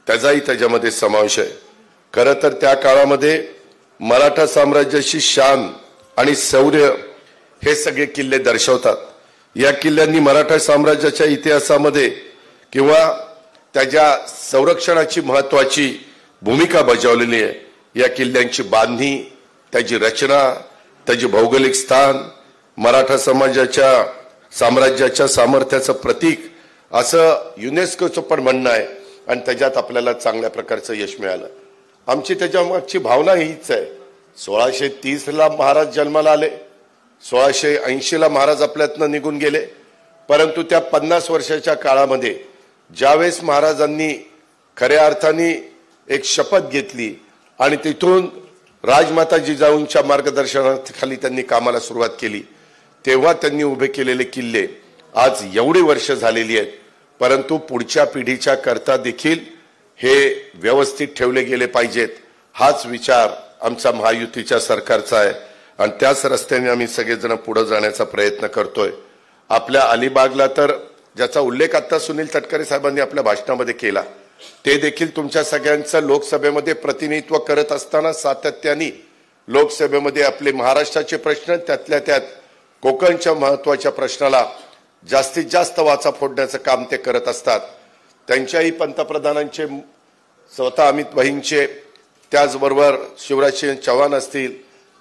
Speaker 4: त्याचाही त्याच्यामध्ये समावेश आहे. खरं तर त्या काळामध्ये मराठा साम्राज्याची शान आणि शौर्य हे सगळे किल्ले दर्शवतात. या किल्ल्यांनी मराठा साम्राज्याच्या इतिहासामध्ये किंवा त्याच्या संरक्षणाची महत्वाची भूमिका बजावलेली आहे. या किल्ल्यांची बांधणी, त्याची रचना, त्याचे भौगोलिक स्थान मराठा समाजाच्या साम्राज्याच्या सामर्थ्याचं प्रतीक असं युनेस्कोचं पण म्हणणं आहे. आणि त्याच्यात आपल्याला चांगल्या प्रकारचं यश मिळालं. आमची त्याच्यामागची भावना हीच आहे. 1630ला महाराज जन्माला आले, 1680ला महाराज आपल्यातनं निघून गेले. परंतु त्या 50 वर्षाच्या काळामध्ये ज्यावेळेस महाराजांनी खऱ्या अर्थाने एक शपथ घेतली आणि तिथून राजमाता जिजाऊंच्या मार्गदर्शनाखाली त्यांनी कामाला सुरुवात केली, तेव्हा त्यांनी उभे केलेले किल्ले आज एवढी वर्ष झालेली आहेत. परंतु पुढच्या पिढीच्या करता देखील हे व्यवस्थित ठेवले गेले पाहिजेत, हाच विचार आमचा महायुतीच्या सरकारचा आहे. आणि त्याच रस्त्याने आम्ही सगळेजण पुढे जाण्याचा प्रयत्न करतोय. आपल्या अलिबागला तर ज्याचा उल्लेख आता सुनील तटकरे साहेबांनी आपल्या भाषणामध्ये केला, ते देखील तुमच्या सगळ्यांचं लोकसभेमध्ये प्रतिनिधित्व करत असताना सातत्याने लोकसभेमध्ये आपले महाराष्ट्राचे प्रश्न, त्यातल्या त्यात कोकणच्या महत्वाच्या प्रश्नाला जास्तीत जास्त वाचा फोडण्याचं काम ते करत असतात. त्यांच्याही पंतप्रधानांचे, स्वतः अमित भाईंचे, त्याचबरोबर शिवराजसिंह चौहान असतील,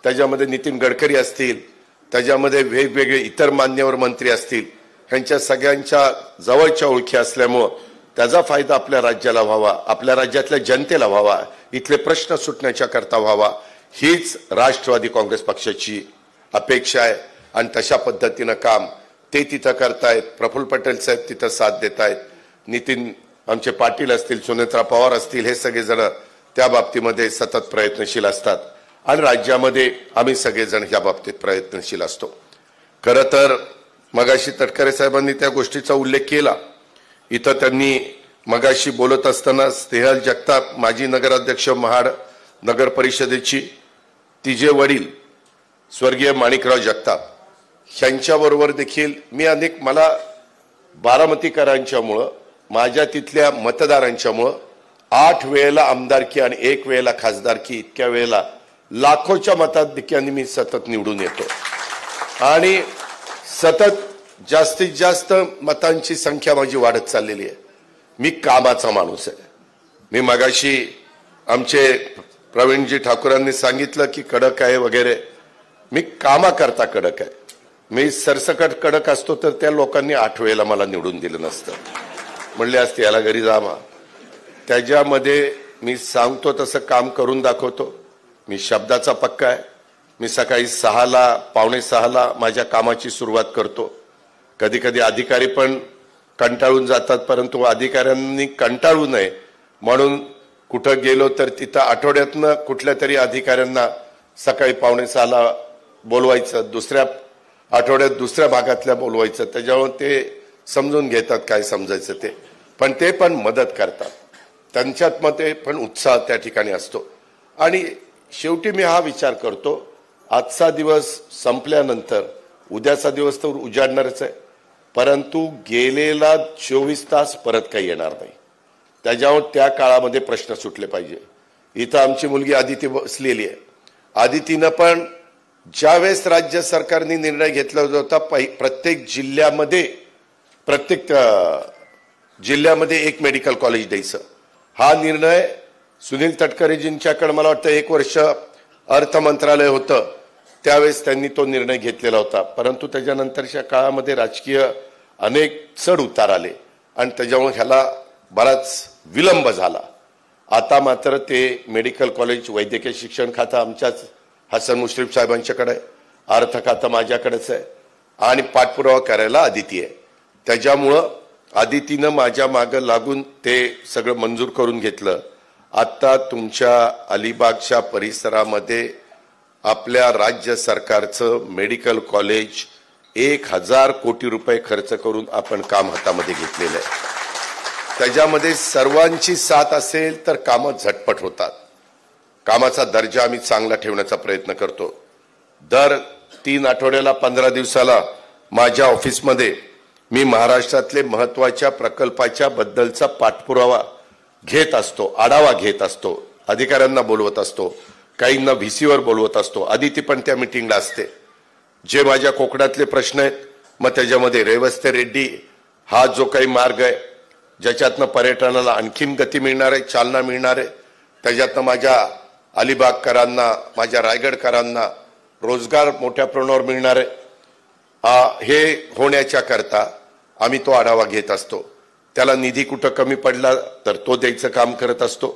Speaker 4: त्याच्यामध्ये नितीन गडकरी असतील, त्याच्यामध्ये वेगवेगळे इतर मान्यवर मंत्री असतील, ह्यांच्या सगळ्यांच्या जवळच्या ओळखी असल्यामुळं त्याचा फायदा आपल्या राज्याला व्हावा, आपल्या राज्यातल्या जनतेला व्हावा, इथले प्रश्न सुटण्याच्या करता व्हावा, हीच राष्ट्रवादी काँग्रेस पक्षाची अपेक्षा आहे. आणि तशा पद्धतीनं काम ते तिथं करतायत. प्रफुल्ल पटेल साहेब तिथं साथ देत आहेत, नितीन आमचे पाटील असतील, सुनेत्रा पवार असतील, हे सगळेजण त्या बाबतीमध्ये सतत प्रयत्नशील असतात. आणि राज्यामध्ये आम्ही सगळेजण या बाबतीत प्रयत्नशील असतो. खरं तर मगाशी तटकरे साहेबांनी त्या गोष्टीचा उल्लेख केला. इथं त्यांनी मगाशी बोलत असताना स्नेहल जगताप, माजी नगराध्यक्ष महाड नगर परिषदेची, तिचे वडील स्वर्गीय माणिकराव जगताप, ह्यांच्याबरोबर देखील मी मला बारामतीकरांच्यामुळं, माझ्या तिथल्या मतदारांच्यामुळं 8 वेळेला आमदारकी आणि 1 वेळेला खासदारकी, इतक्या वेळेला लाखोच्या मताधिक्याने मी सतत निवडून येतो आणि सतत जास्तीत जास्त मतांची संख्या माझी वाढत चाललेली आहे. मी कामाचा माणूस आहे. मी मगाशी आमचे प्रवीणजी ठाकूरांनी सांगितलं की कडक आहे वगैरे, मी कामाकरता कडक आहे. मी सरसकट कडक असतो तर त्या लोकांनी 8 वेळेला मला निवडून दिलं नसतं, म्हणले असते याला घरी जामा. त्याच्यामध्ये मी सांगतो तसं काम करून दाखवतो. मी शब्दाचा पक्का आहे. मी सकाळी 6ला, 5:45ला माझ्या कामाची सुरुवात करतो. कधी कधी अधिकारी पण कंटाळून जातात, परंतु अधिकाऱ्यांनी कंटाळू नये म्हणून कुठं गेलो तर तिथं आठवड्यातनं कुठल्या तरी अधिकाऱ्यांना सकाळी 5:45ला बोलवायचं, दुसऱ्या आठवड्यात दुसऱ्या भागातल्या बोलवायचं. त्याच्यावर ते समजून घेतात काय समजायचं ते, पण ते पण मदत करतात, त्यांच्यात मध्ये पण उत्साह त्या ठिकाणी असतो. आणि शेवटी मी हा विचार करतो, आजचा दिवस संपल्यानंतर उद्याचा दिवस तर उजाडणारच आहे, परंतु गेलेला 24 तास परत काही येणार नाही. त्याच्यावर त्या काळामध्ये प्रश्न सुटले पाहिजे. इथं आमची मुलगी आदिती बसलेली आहे. आदितीनं पण ज्यावेळेस राज्य सरकारने निर्णय घेतला होता प्रत्येक जिल्ह्यामध्ये एक मेडिकल कॉलेज द्यायचं, हा निर्णय सुनील तटकरेजींच्याकडे मला वाटतं 1 वर्ष अर्थ मंत्रालय होतं, त्यावेळेस त्यांनी तो निर्णय घेतलेला होता. परंतु त्याच्यानंतरच्या काळामध्ये राजकीय अनेक चढ उतार आले आणि त्याच्यामुळे ह्याला बराच विलंब झाला. आता मात्र ते मेडिकल कॉलेज वैद्यकीय शिक्षण खातं आमच्याच हसन मुश्रीफ साहेबांच्याकडे आहे, अर्थ खातं माझ्याकडेच आहे आणि पाठपुरावा करायला आदिती आहे. त्याच्यामुळं आदितीनं माझ्या मागं लागून ते सगळं मंजूर करून घेतलं. आता तुमच्या अलिबागच्या परिसरामध्ये आपल्या राज्य सरकारचं मेडिकल कॉलेज 1000 कोटी रुपये खर्च करून आपण काम हातामध्ये घेतलेलं आहे. त्याच्यामध्ये सर्वांची साथ असेल तर कामं झटपट होतात. कामाचा दर्जा आम्ही चांगला ठेवण्याचा प्रयत्न करतो. दर 3 आठवड्याला 15 दिवसाला माझ्या ऑफिसमध्ये मी महाराष्ट्रातले महत्वाच्या प्रकल्पाच्या बद्दलचा पाठपुरावा घेत असतो, आढावा घेत असतो, अधिकाऱ्यांना बोलवत असतो, काहींना व्हीसीवर बोलवत असतो. आदिती पण त्या मीटिंगला असते. जे माझ्या कोकणातले प्रश्न आहेत, मग त्याच्यामध्ये रेवस्ते रेड्डी हा जो काही मार्ग आहे ज्याच्यातनं पर्यटनाला आणखीन गती मिळणार आहे, चालना मिळणार आहे, त्याच्यातनं माझ्या अलिबागकरांना, माझ्या रायगडकरांना रोजगार मोठ्या प्रमाणावर मिळणार आहे. हे होण्याच्या करता आम्ही तो आढावा घेत असतो. त्याला निधी कुठं कमी पडला तर तो द्यायचं काम करत असतो.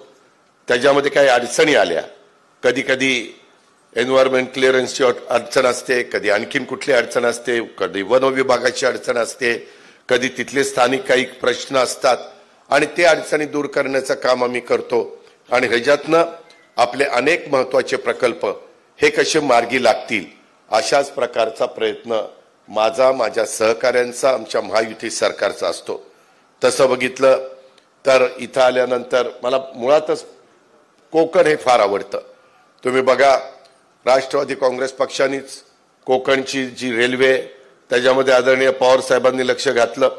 Speaker 4: त्याच्यामध्ये काही अडचणी आल्या, कधी कधी एन्व्हायरमेंट क्लिअरन्सची अडचण असते, कधी आणखीन कुठली अडचण असते, कधी वन विभागाची अडचण असते, कधी तिथले स्थानिक काही प्रश्न असतात आणि ते अडचणी दूर करण्याचं काम आम्ही करतो. आणि ह्याच्यातनं आपले अनेक महत्वाचे प्रकल्प हे कसे मार्गी लागतील अशाच प्रकारचा प्रयत्न माझ्या सहकाऱ्यांचा, आमच्या महायुती सरकारचा असतो. तसं बघितलं तर इथं आल्यानंतर मला मुळातच कोकण हे फार आवडतं. तुम्ही बघा, राष्ट्रवादी काँग्रेस पक्षानेच कोकणची जी रेल्वे त्याच्यामध्ये आदरणीय पवार साहेबांनी लक्ष घातलं,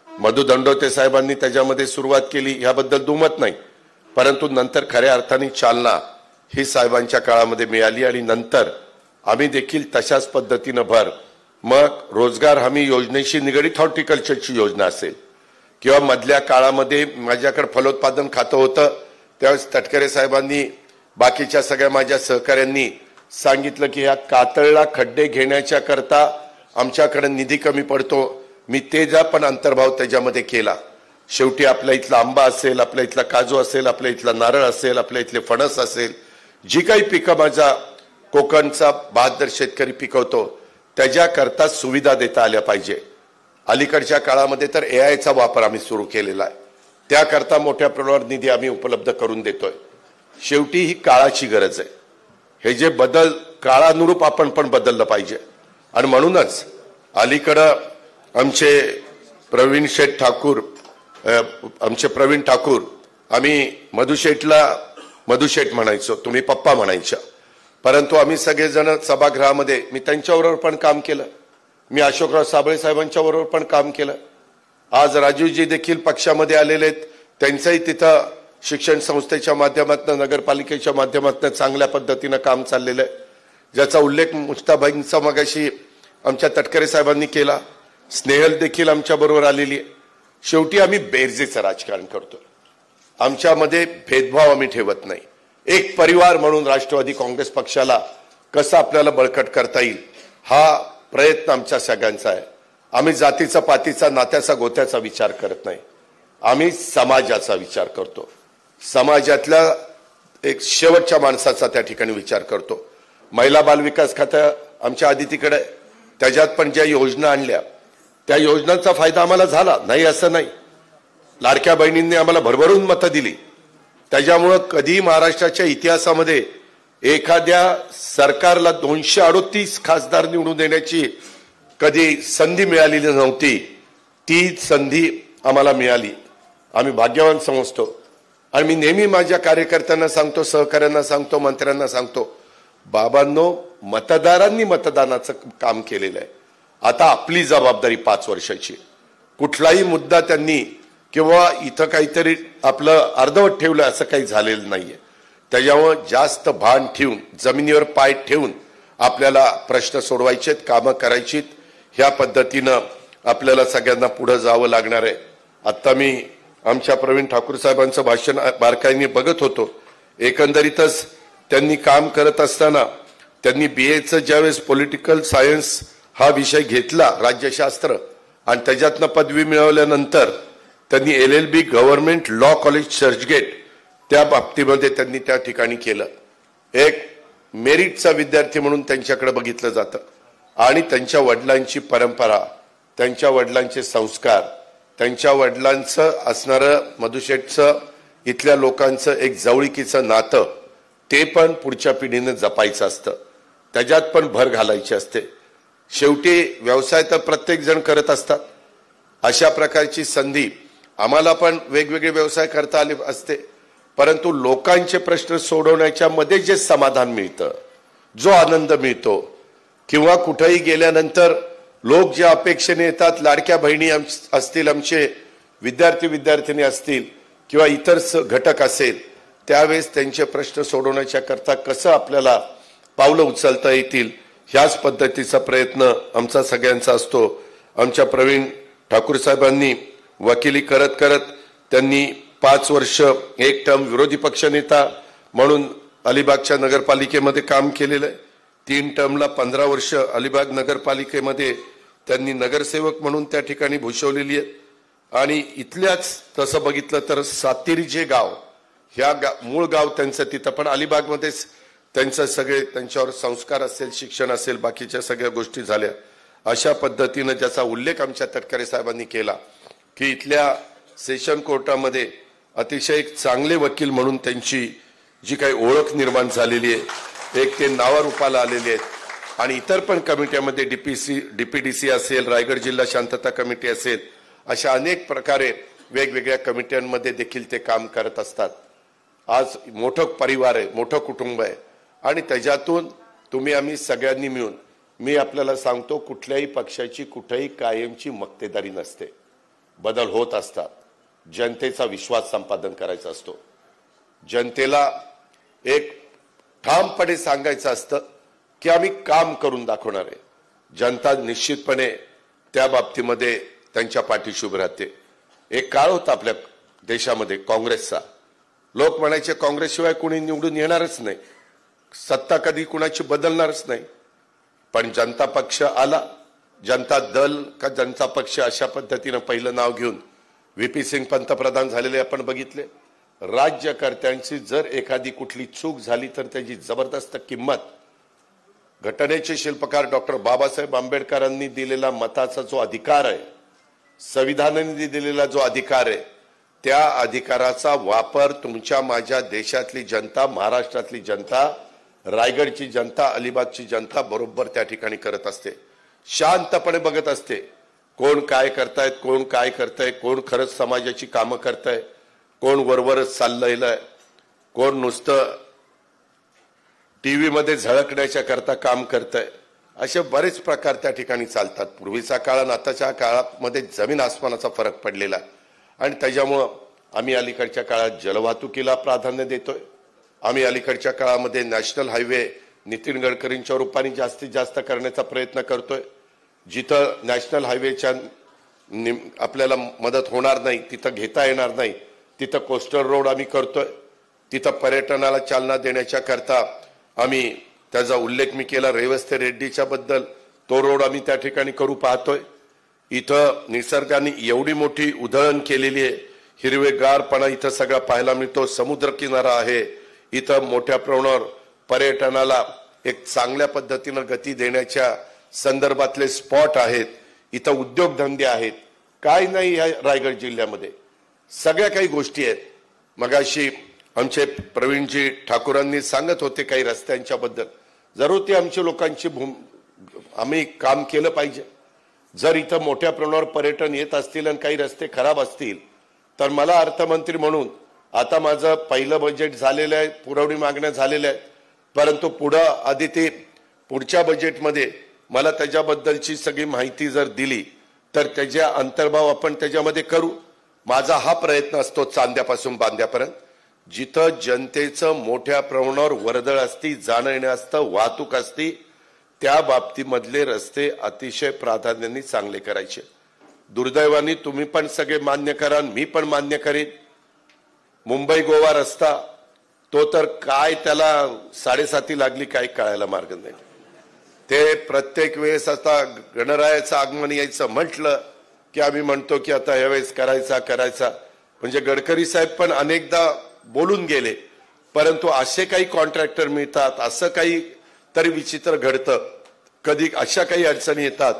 Speaker 4: मधु दंडोते साहेबांनी त्याच्यामध्ये सुरुवात केली, याबद्दल दुमत नाही. परंतु नंतर खऱ्या अर्थाने चालना ही साहेबांच्या काळामध्ये मिळाली आणि नंतर आम्ही देखील तशाच पद्धतीनं मग रोजगार हमी योजनेशी निगडीत हॉर्टिकल्चरची योजना असेल किंवा मधल्या काळामध्ये माझ्याकडे फलोत्पादन खातं होतं, त्यावेळेस तटकरे साहेबांनी बाकीच्या सगळ्या माझ्या सहकाऱ्यांनी सांगितलं की या कातळला खड्डे घेण्याच्या करता आमच्याकडे निधी कमी पडतो. मी तेजा पण अंतर्भाव त्याच्यामध्ये केला. शेवटी आपल्या इथला आंबा असेल, आपल्या इथला काजू असेल, आपल्या इथला नारळ असेल, आपल्या इथले फणस असेल, जी काही पिकं माझा कोकणचा 72 शेतकरी पिकवतो त्याच्याकरता सुविधा देता आल्या पाहिजे. अलीकडच्या काळामध्ये तर एआयचा वापर आम्ही सुरू केलेला आहे, त्याकरता मोठ्या प्रमाणावर निधी आम्ही उपलब्ध करून देतोय. शेवटी ही काळाची गरज आहे. हे जे बदल काळानुरूप आपण पण बदललं पाहिजे. आणि म्हणूनच अलीकडं आमचे प्रवीण ठाकूर, आम्ही मधुशेठला मधुशेठ म्हणायचो, तुम्ही पप्पा म्हणायच्या, परंतु आम्ही सगळेजण सभागृहामध्ये मी त्यांच्याबरोबर पण काम केलं, मी अशोकराव साबळे साहेबांच्या बरोबर पण काम केलं. आज राजीवजी देखील पक्षामध्ये आलेले आहेत, त्यांचंही तिथं शिक्षण संस्थेच्या माध्यमातून, नगरपालिकेच्या माध्यमातून चांगल्या पद्धतीनं काम चाललेलं आहे, ज्याचा उल्लेख मुस्ताबाईंचा मगाशी आमच्या तटकरे साहेबांनी केला. स्नेहल देखील आमच्या बरोबर आलेली आहे. शेवटी आम्ही बेरजेचं राजकारण करतो. आमच्यामध्ये भेदभाव आम्ही ठेवत नाही. एक परिवार म्हणून राष्ट्रवादी काँग्रेस पक्षाला कसं आपल्याला बळकट करता येईल हा प्रयत्न आमच्या सगळ्यांचा आहे. आम्ही जातीचा, पातीचा, नात्याचा, गोत्याचा विचार करत नाही. आम्ही समाजाचा विचार करतो. समाजातल्या एक शेवटच्या माणसाचा त्या ठिकाणी विचार करतो. महिला बाल विकास खातं आमच्या आदितीकडे, त्याच्यात पण ज्या योजना आणल्या त्या योजनांचा फायदा आम्हाला झाला नाही असं नाही. लाडक्या बहिणींनी आम्हाला भरभरून मतं दिली. त्याच्यामुळं कधी महाराष्ट्राच्या इतिहासामध्ये एखाद्या सरकारला 238 खासदार निवडून देण्याची कधी संधी मिळालेली नव्हती. ती संधी आम्हाला मिळाली, आम्ही भाग्यवान समजतो. आणि मी नेहमी माझ्या कार्यकर्त्यांना सांगतो, सहकाऱ्यांना सांगतो, मंत्र्यांना सांगतो, बाबांनो, मतदारांनी मतदानाचं काम केलेलं आहे. आता आपली जबाबदारी 5 वर्षाची. कुठलाही मुद्दा त्यांनी किंवा इथं काहीतरी आपलं अर्धवट ठेवलं असं काही झालेलं नाहीये. त्याच्यामुळे जास्त भान ठेवून, जमिनीवर पाय ठेवून आपल्याला प्रश्न सोडवायचेत, कामं करायचीत. ह्या पद्धतीनं आपल्याला सगळ्यांना पुढे जावं लागणार आहे. आता मी आमच्या प्रवीण ठाकूर साहेबांचं भाषण बारकाईने बघत होतो. एकंदरीतच त्यांनी काम करत असताना त्यांनी BAचं ज्यावेळेस पॉलिटिकल सायन्स हा विषय घेतला, राज्यशास्त्र, आणि त्याच्यातनं पदवी मिळवल्यानंतर त्यांनी LLB government law college Churchgate त्या बाबतीमध्ये त्यांनी त्या ठिकाणी केलं. एक मेरिटचा विद्यार्थी म्हणून त्यांच्याकडे बघितलं जातं. आणि त्यांच्या वडिलांची परंपरा, त्यांच्या वडिलांचे संस्कार, त्यांच्या वडिलांचं असणारं मधुशेठचं इथल्या लोकांचं एक जवळीकीचं नातं, ते पण पुढच्या पिढीने जपायचं असतं, त्याच्यात पण भर घालायची असते. शेवटी व्यवसाय तर प्रत्येक जण करत असतात. अशा प्रकारची संधी आम्हाला पण वेगवेगळे व्यवसाय करता आले असते, परंतु लोकांचे प्रश्न सोडवण्याच्या मध्ये जे समाधान मिळतं, जो आनंद मिळतो, किंवा कुठेही गेल्यानंतर लोक ज्या अपेक्षेने येतात, लाडक्या बहिणी असतील, आमचे विद्यार्थी विद्यार्थिनी असतील, किंवा इतर घटक असेल, त्यावेळेस त्यांचे प्रश्न सोडवण्याच्या करता कसं आपल्याला पावलं उचलता येतील, ह्याच पद्धतीचा प्रयत्न आमचा सगळ्यांचा असतो. आमच्या प्रवीण ठाकूर साहेबांनी वकिली करत करत त्यांनी 5 वर्ष एक टर्म विरोधी पक्षनेता म्हणून अलिबागच्या नगरपालिकेमध्ये काम केलेलं आहे. 3 टर्मला 15 वर्ष अलिबाग नगरपालिकेमध्ये त्यांनी नगरसेवक म्हणून त्या ठिकाणी भूषवलेली आहे. आणि इथल्याच तसं बघितलं तर सातेरी जे गाव, ह्या मूळ गाव त्यांचं तिथं, पण अलिबागमध्येच त्यांचं सगळे, त्यांच्यावर संस्कार असेल, शिक्षण असेल, बाकीच्या सगळ्या गोष्टी झाल्या. अशा पद्धतीनं ज्याचा उल्लेख आमच्या तटकरे साहेबांनी केला की इथल्या सेशन कोर्टामध्ये अतिशय एक चांगले वकील म्हणून त्यांची जी काही ओळख निर्माण झालेली आहे, एक ते नावारूपाला आलेले आहेत. आणि इतर पण कमिट्यामध्ये DPDC असेल, रायगड जिल्हा शांतता कमिटी असेल, अशा अनेक प्रकारे वेगवेगळ्या कमिट्यांमध्ये देखील ते काम करत असतात. आज मोठं परिवार आहे, मोठं कुटुंब आहे, आणि त्याच्यातून तुम्ही आम्ही सगळ्यांनी मिळून, मी आपल्याला सांगतो, कुठल्याही पक्षाची कुठेही कायमची मक्तेदारी नसते, बदल होत असतात. जनतेचा विश्वास संपादन करायचा असतो. जनतेला एक ठामपणे सांगायचं असतं की आम्ही काम करून दाखवणार आहे. जनता निश्चितपणे त्या बाबतीमध्ये त्यांच्या पाठीशी उभी राहते. एक काळ होता आपल्या देशामध्ये काँग्रेसचा, लोक म्हणायचे काँग्रेसशिवाय कोणी निवडून येणारच नाही, सत्ता कधी कुणाची बदलणारच नाही. पण जनता पक्ष आला, जनता दल का जनता पक्ष, अशा पद्धतीनं पहिलं नाव घेऊन VP सिंग पंतप्रधान झालेले आपण बघितले. राज्यकर्त्यांची जर एखादी कुठली चूक झाली तर त्याची जबरदस्त किंमत घटनेचे शिल्पकार डॉक्टर बाबासाहेब आंबेडकरांनी दिलेला मताचा जो अधिकार आहे, संविधानाने दिलेला जो अधिकार आहे, त्या अधिकाराचा वापर तुमच्या माझ्या देशातली जनता, महाराष्ट्रातली जनता, रायगडची जनता, अलिबागची जनता बरोबर त्या ठिकाणी करत असते. शांतपणे बघत असते कोण काय करतायत, कोण काय करताय, कोण खरंच समाजाची कामं करताय, कोण वरवरच चाललंय, कोण नुसतं TV मध्ये झळकण्याच्या करता काम करताय. असे बरेच प्रकार त्या ठिकाणी चालतात. पूर्वीचा काळ आणि आताच्या काळामध्ये जमीन आसमानाचा फरक पडलेला आहे. आणि त्याच्यामुळं आम्ही अलीकडच्या काळात जलवाहतुकीला प्राधान्य देतोय. आम्ही अलीकडच्या काळामध्ये नॅशनल हायवे नितीन गडकरींच्या रूपाने जास्तीत जास्त करण्याचा प्रयत्न करतोय. जिथं नॅशनल हायवेच्या आपल्याला मदत होणार नाही, तिथं घेता येणार नाही, तिथं कोस्टल रोड आम्ही करतोय. तिथं पर्यटनाला चालना देण्याच्या करता आम्ही त्याचा उल्लेख मी केला रेवस्ते रेड्डीच्या बद्दल, तो रोड आम्ही त्या ठिकाणी करू पाहतोय. इथं निसर्गाने एवढी मोठी उधळण केलेली आहे, हिरवेगारपणा इथं सगळा पाहायला मिळतो. समुद्र किनारा आहे, इथं मोठ्या प्रमाणावर पर्यटनाला एक चांगल्या पद्धतीनं गती देण्याच्या संदर्भातले स्पॉट आहेत. इथं उद्योगधंदे आहेत, काय नाही या रायगड जिल्ह्यामध्ये सगळ्या काही गोष्टी आहेत. मगाशी आमचे प्रवीणजी ठाकूरांनी सांगत होते काही रस्त्यांच्या बद्दल. जरूर ती आमच्या लोकांची आम्ही काम केलं पाहिजे. जर इथं मोठ्या प्रमाणावर पर्यटन येत असतील आणि काही रस्ते खराब असतील तर मला अर्थमंत्री म्हणून आता माझं पहिलं बजेट झालेलं आहे, पुरवणी मागण्या झालेल्या आहेत, परंतु पुढं आधी ते पुढच्या बजेटमध्ये मला त्याच्याबद्दलची सगळी माहिती जर दिली तर त्याच्या अंतर्भाव आपण त्याच्यामध्ये करू. माझा हा प्रयत्न असतो चांद्यापासून बांद्यापर्यंत, जिथं जनतेचं मोठ्या प्रमाणावर वर्दळ असती, जाणं येणं असतं, वाहतूक असती, त्या बाबतीमधले रस्ते अतिशय प्राधान्याने चांगले करायचे. दुर्दैवाने तुम्ही पण सगळे मान्य करा, मी पण मान्य करीन. मुंबई गोवा रस्ता तो तर काय त्याला 7.5 लागली काय कळायला मार्ग नाही. ते प्रत्येक वेळेस आता गणरायाचं आगमन यायचं म्हटलं की आम्ही म्हणतो की आता यावेळेस करायचा म्हणजे गडकरी साहेब पण अनेकदा बोलून गेले, परंतु असे काही कॉन्ट्रॅक्टर मिळतात, असं काही तरी विचित्र घडतं, कधी अशा काही अडचणी येतात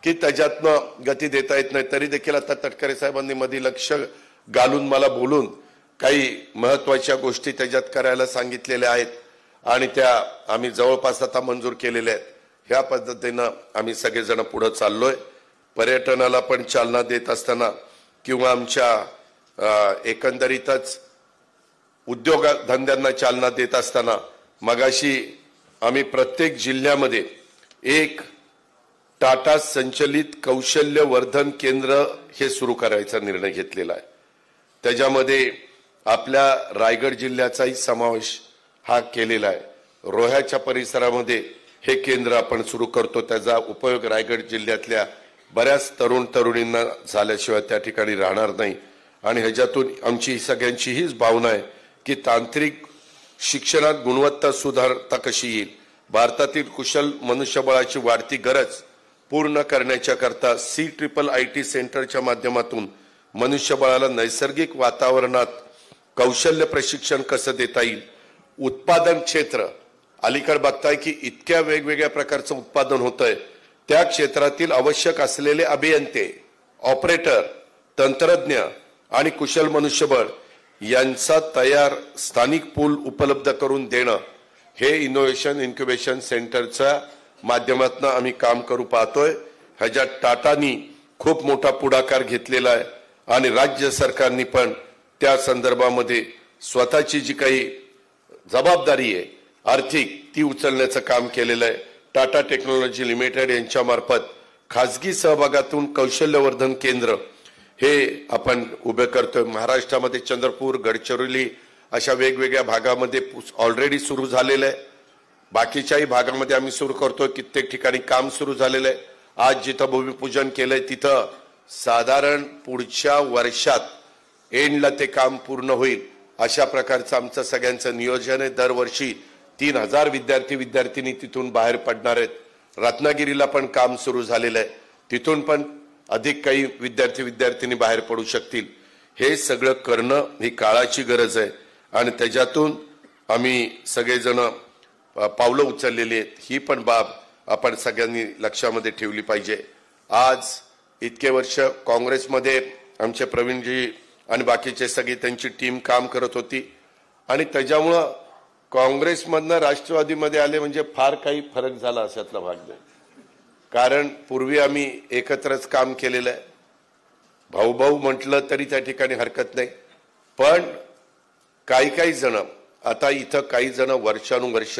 Speaker 4: की त्याच्यातनं गती देता येत नाही. तरी देखील आता तटकरे साहेबांनी मध्ये लक्ष घालून मला बोलून काही महत्वाच्या गोष्टी त्याच्यात करायला सांगितलेल्या आहेत आणि त्या आम्ही जवळपास आता मंजूर केलेल्या आहेत. ह्या पद्धतीनं आम्ही सगळेजण पुढे चाललोय. पर्यटनाला पण चालना देत असताना किंवा आमच्या एकंदरीतच उद्योगधंद्यांना चालना देत असताना मगाशी आम्ही प्रत्येक जिल्ह्यामध्ये एक टाटा संचलित कौशल्य वर्धन केंद्र हे सुरू करायचा निर्णय घेतलेला आहे. त्याच्यामध्ये आपल्या रायगड जिल्ह्याचाही समावेश हा केलेला आहे. रोह्याच्या परिसरामध्ये हे केंद्र आपण सुरू करतो. त्याचा उपयोग रायगड जिल्ह्यातल्या बऱ्याच तरुणींना झाल्याशिवाय त्या ठिकाणी राहणार नाही आणि ह्याच्यातून आमची सगळ्यांची हीच भावना आहे की तांत्रिक शिक्षणात गुणवत्ता सुधारता कशी येईल, भारतातील कुशल मनुष्यबळाची वाढती गरज पूर्ण करण्याच्या करता CIIIT सेंटरच्या माध्यमातून मनुष्यबळाला नैसर्गिक वातावरणात कौशल्य प्रशिक्षण कसं देता येईल. उत्पादन क्षेत्र अलीकडे बघताय की इतक्या वेगवेगळ्या प्रकारचं उत्पादन होतंय, त्या क्षेत्रातील आवश्यक असलेले अभियंते, ऑपरेटर, तंत्रज्ञ आणि कुशल मनुष्यबळ यांचा तयार स्थानिक पूल उपलब्ध करून देणं हे इनोव्हेशन इन्क्युबेशन सेंटरच्या माध्यमातून आम्ही काम करू पाहतोय. ह्याच्यात टाटानी खूप मोठा पुढाकार घेतलेला आहे आणि राज्य सरकारनी पण त्या संदर्भामध्ये स्वतःची जी काही जबाबदारी आहे आर्थिक ती उचलण्याचं काम केलेलं आहे. टाटा टेक्नॉलॉजी लिमिटेड यांच्या मार्फत खासगी सहभागातून कौशल्यवर्धन केंद्र हे आपण उभे करतोय. महाराष्ट्रामध्ये चंद्रपूर, गडचिरोली अशा वेगवेगळ्या भागामध्ये ऑलरेडी सुरू झालेलं आहे. बाकीच्याही भागामध्ये आम्ही सुरू करतोय. कित्येक ठिकाणी काम सुरू झालेलं आहे. आज जिथं भूमिपूजन केलंय तिथं साधारण पुढच्या वर्षात एंडला ते काम पूर्ण होईल अशा प्रकारचं आमचं सगळ्यांचं नियोजन आहे. दरवर्षी 3000 विद्यार्थी तिथून बाहेर पडणार आहेत. रत्नागिरीला पण काम सुरू झालेलं आहे, तिथून पण अधिक काही विद्यार्थी बाहेर पडू शकतील. हे सगळं करणं ही काळाची गरज आहे आणि त्याच्यातून आम्ही सगळेजण पावलं उचललेली आहेत. ही पण बाब आपण सगळ्यांनी लक्षामध्ये ठेवली पाहिजे. आज इतके वर्ष काँग्रेसमध्ये आमचे प्रवीणजी आणि बाकीचे सगळे त्यांची टीम काम करत होती आणि त्याच्यामुळं काँग्रेसमधनं राष्ट्रवादीमध्ये आले म्हणजे फार काही फरक झाला अशातला भाग नाही. कारण पूर्वी आम्ही एकत्रच काम केलेलं आहे. भाऊ म्हटलं तरी त्या ठिकाणी हरकत नाही. पण काही जण आता इथं काही जण वर्षानुवर्ष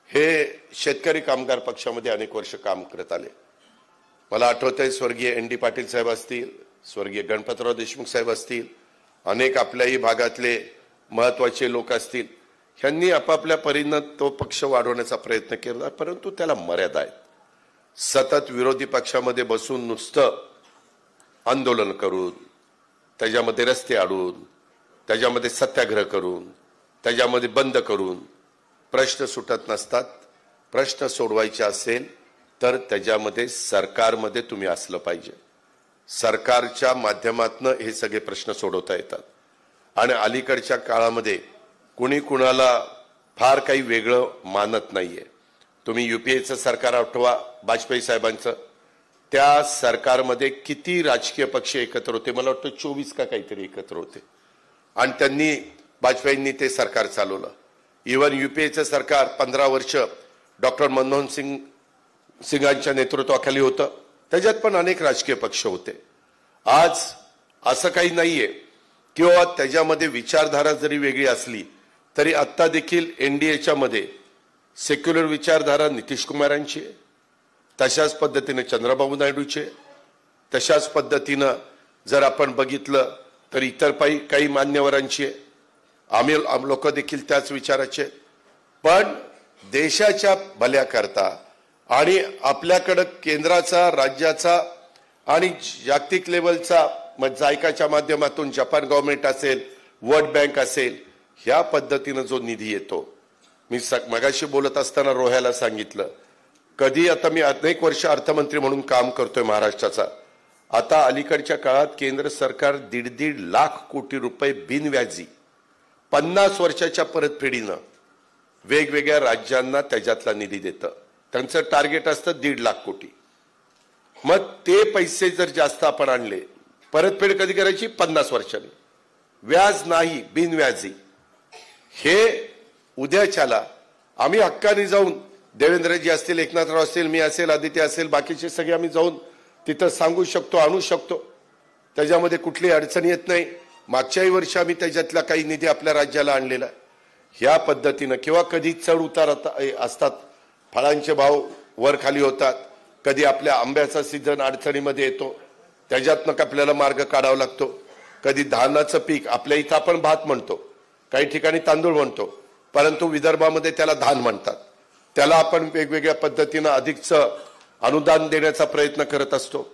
Speaker 4: हे शेतकरी कामगार पक्षामध्ये अनेक वर्ष काम करत आले. मला आठवतंय स्वर्गीय ND पाटील साहेब असतील, स्वर्गीय गणपतराव देशमुख साहेब असतील, अनेक आपल्याही भागातले महत्वाचे लोक असतील, ह्यांनी आपापल्या परीनं तो पक्ष वाढवण्याचा प्रयत्न केला, परंतु त्याला मर्यादा आहेत. सतत विरोधी पक्षामध्ये बसून नुसतं आंदोलन करून, त्याच्यामध्ये रस्ते अडून, त्याच्यामध्ये सत्याग्रह करून, त्याच्यामध्ये बंद करून प्रश्न सुटत नसतात. प्रश्न सोडवायचे असेल तर त्याच्यामध्ये सरकारमध्ये तुम्ही असलं पाहिजे. सरकारच्या माध्यमातून हे सगळे प्रश्न सोडवता येतात आणि अलीकडच्या काळामध्ये कुणी कुणाला फार काही वेगळं मानत नाहीये. तुम्ही UPAचं सरकार आठवा, वाजपेयी साहेबांचं. त्या सरकारमध्ये किती राजकीय पक्ष एकत्र होते, मला वाटतं 24 का काहीतरी एकत्र होते आणि त्यांनी वाजपेयींनी ते सरकार चालवलं. इव्हन UPAचं सरकार 15 वर्ष डॉक्टर मनमोहन सिंगांच्या नेतृत्वाखाली होतं. त्याच्यात पण अनेक राजकीय पक्ष होते. आज असं काही नाहीये किंवा त्याच्यामध्ये विचारधारा जरी वेगळी असली तरी आत्ता देखील एनडीएच्या मध्ये सेक्युलर विचारधारा नितीश कुमारांची आहे, तशाच पद्धतीने चंद्रबाबू नायडूची, तशाच पद्धतीनं जर आपण बघितलं तर इतर काही मान्यवरांची आहे. आम्ही लोक देखील त्याच विचाराचे. पण देशाच्या भल्याकरता आणि आपल्याकडं केंद्राचा, राज्याचा आणि जागतिक लेवलचा जायकाच्या माध्यमातून जपान गव्हर्नमेंट असेल, वर्ल्ड बँक असेल, ह्या पद्धतीनं जो निधी येतो, मी मगाशी बोलत असताना रोह्याला सांगितलं, कधी आता मी अनेक वर्ष अर्थमंत्री म्हणून काम करतोय महाराष्ट्राचा. आता अलीकडच्या काळात केंद्र सरकार 1.5 लाख कोटी रुपये बिनव्याजी 50 वर्षाच्या परतफेडीनं वेगवेगळ्या राज्यांना त्याच्यातला निधी देतं. त्यांचं टार्गेट असतं 1.5 लाख कोटी. मग ते पैसे जर जास्त आपण आणले, परतफेड कधी करायची? 50 वर्षांनी, व्याज नाही, बिनव्याजी. हे उद्याच्याला आम्ही हक्काने जाऊन, देवेंद्रजी असतील, एकनाथराव असतील, मी असेल, आदित्य असेल, बाकीचे सगळे आम्ही जाऊन तिथं सांगू शकतो, आणू शकतो. त्याच्यामध्ये कुठली अडचण येत नाही. मागच्याही वर्षी आम्ही त्याच्यातला काही निधी आपल्या राज्याला आणलेला. ह्या पद्धतीनं किंवा कधी चढ उतार असतात, फळांचे भाव वर खाली होतात, कधी आपल्या आंब्याचा सीझन अडचणीमध्ये येतो, त्याच्यातनं आपल्याला मार्ग काढावा लागतो. कधी धानाचं पीक, आपल्या इथं आपण भात म्हणतो, काही ठिकाणी तांदूळ म्हणतो, परंतु विदर्भामध्ये त्याला धान म्हणतात. त्याला आपण वेगवेगळ्या पद्धतीनं अधिकचं अनुदान देण्याचा प्रयत्न करत असतो.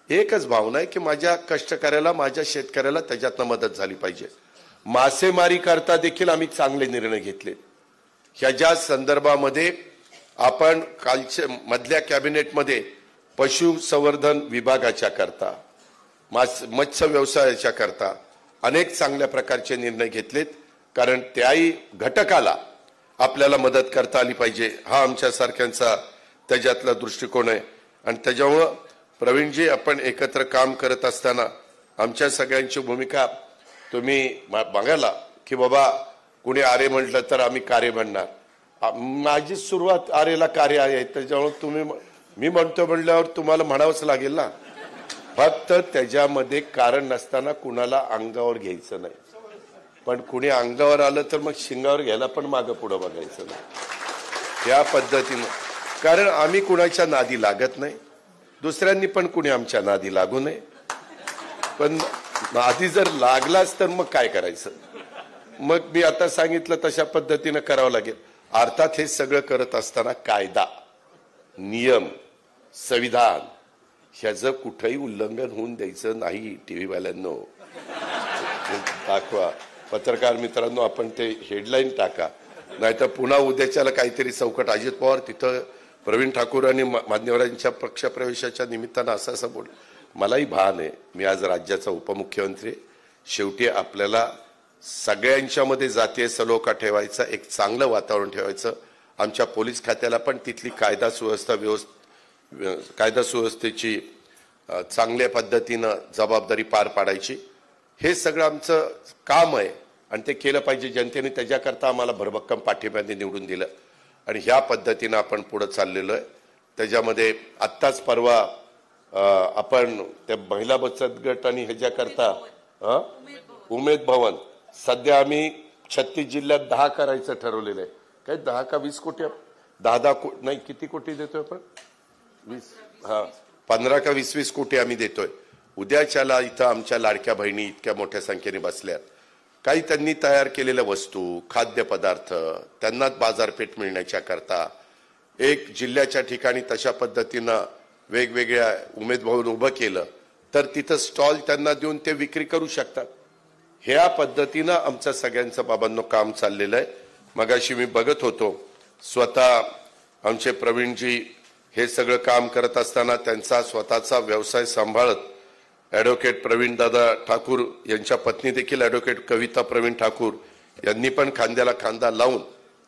Speaker 4: एकच भावना आहे की माझ्या कष्टकऱ्याला, माझ्या शेतकऱ्याला त्याच्यातनं मदत झाली पाहिजे. मासेमारी करता देखील आम्ही चांगले निर्णय घेतले. ह्याच्या संदर्भामध्ये आपण कालच्या मधल्या कॅबिनेटमध्ये पशुसंवर्धन विभागाच्या करता, मत्स्य व्यवसायाच्या करता अनेक चांगल्या प्रकारचे निर्णय घेतलेत. कारण त्याही घटकाला आपल्याला मदत करता आली पाहिजे, हा आमच्या सारख्यांचा त्याच्यातला दृष्टिकोन आहे. आणि त्याच्यामुळं प्रवीणजी, आपण एकत्र काम करत असताना आमच्या सगळ्यांची भूमिका तुम्ही बघायला की बाबा कुणी आरे म्हटलं तर आम्ही कार्य म्हणणार. माझी सुरुवात आरेला कार्य आहे, त्याच्यामुळे तुम्ही, मी म्हणतो म्हणल्यावर तुम्हाला म्हणावंच लागेल ना. फक्त त्याच्यामध्ये कारण नसताना कुणाला अंगावर घ्यायचं नाही. पण कुणी अंगावर आलं तर मग शिंगावर घ्यायला पण मागं पुढं बघायचं नाही. या पद्धतीनं, कारण आम्ही कुणाच्या नादी लागत नाही, दुसऱ्यांनी पण कुणी आमच्या नादी लागू नये. पण नादी जर लागलाच तर मग काय करायचं? मग मी आता सांगितलं तशा पद्धतीनं करावं लागेल. अर्थात हे सगळं करत असताना कायदा, नियम, संविधान ह्याचं कुठंही उल्लंघन होऊन द्यायचं नाही. टीव्ही वाल्यांनो दाखवा, पत्रकार मित्रांनो, आपण ते हेडलाईन टाका, नाहीतर पुन्हा उद्याच्याला काहीतरी चौकट. अजित पवार तिथं प्रवीण ठाकूर आणि मान्यवरांच्या पक्षप्रवेशाच्या निमित्तानं असं बोल. मलाही भान आहे, मी आज राज्याचा उपमुख्यमंत्री. शेवटी आपल्याला सगळ्यांच्यामध्ये जातीय सलोखा ठेवायचा, एक चांगलं वातावरण ठेवायचं. आमच्या पोलीस खात्याला पण तिथली कायदा सुव्यवस्थेची चांगल्या पद्धतीनं जबाबदारी पार पाडायची. हे सगळं आमचं काम आहे आणि ते केलं पाहिजे. जनतेने त्याच्याकरता आम्हाला भरभक्कम पाठिंब्याने निवडून दिलं आणि ह्या पद्धतीनं आपण पुढे चाललेलो आहे. त्याच्यामध्ये आत्ताच परवा आपण त्या महिला बचत गट आणि ह्याच्याकरता उमेद भवन, सध्या आम्ही 36 जिल्ह्यात 10 करायचं ठरवलेलं आहे. काय 10 का 20 कोटी? 10 कोटी नाही, किती कोटी देतोय आपण? 20, 15 का 20 कोटी आम्ही देतोय. उद्याच्याला इथं आमच्या लाडक्या बहिणी इतक्या मोठ्या संख्येने बसल्यात. काही त्यांनी तयार केलेल्या वस्तू, खाद्यपदार्थ त्यांना बाजारपेठ मिळण्याच्या करता एक जिल्ह्याच्या ठिकाणी तशा पद्धतीनं वेगवेगळ्या उमेद भवन उभं केलं तर तिथं स्टॉल त्यांना देऊन ते विक्री करू शकतात. ह्या पद्धतीनं आमचं सगळ्यांचं बाबांनो काम चाललेलं आहे. मगाशी मी बघत होतो, स्वतः आमचे प्रवीणजी हे सगळं काम करत असताना त्यांचा स्वतःचा व्यवसाय सांभाळत ॲडव्होकेट प्रवीण दादा ठाकूर यांच्या पत्नी देखील ॲडव्होकेट कविता प्रवीण ठाकूर यांनी पण खांद्याला खांदा लावून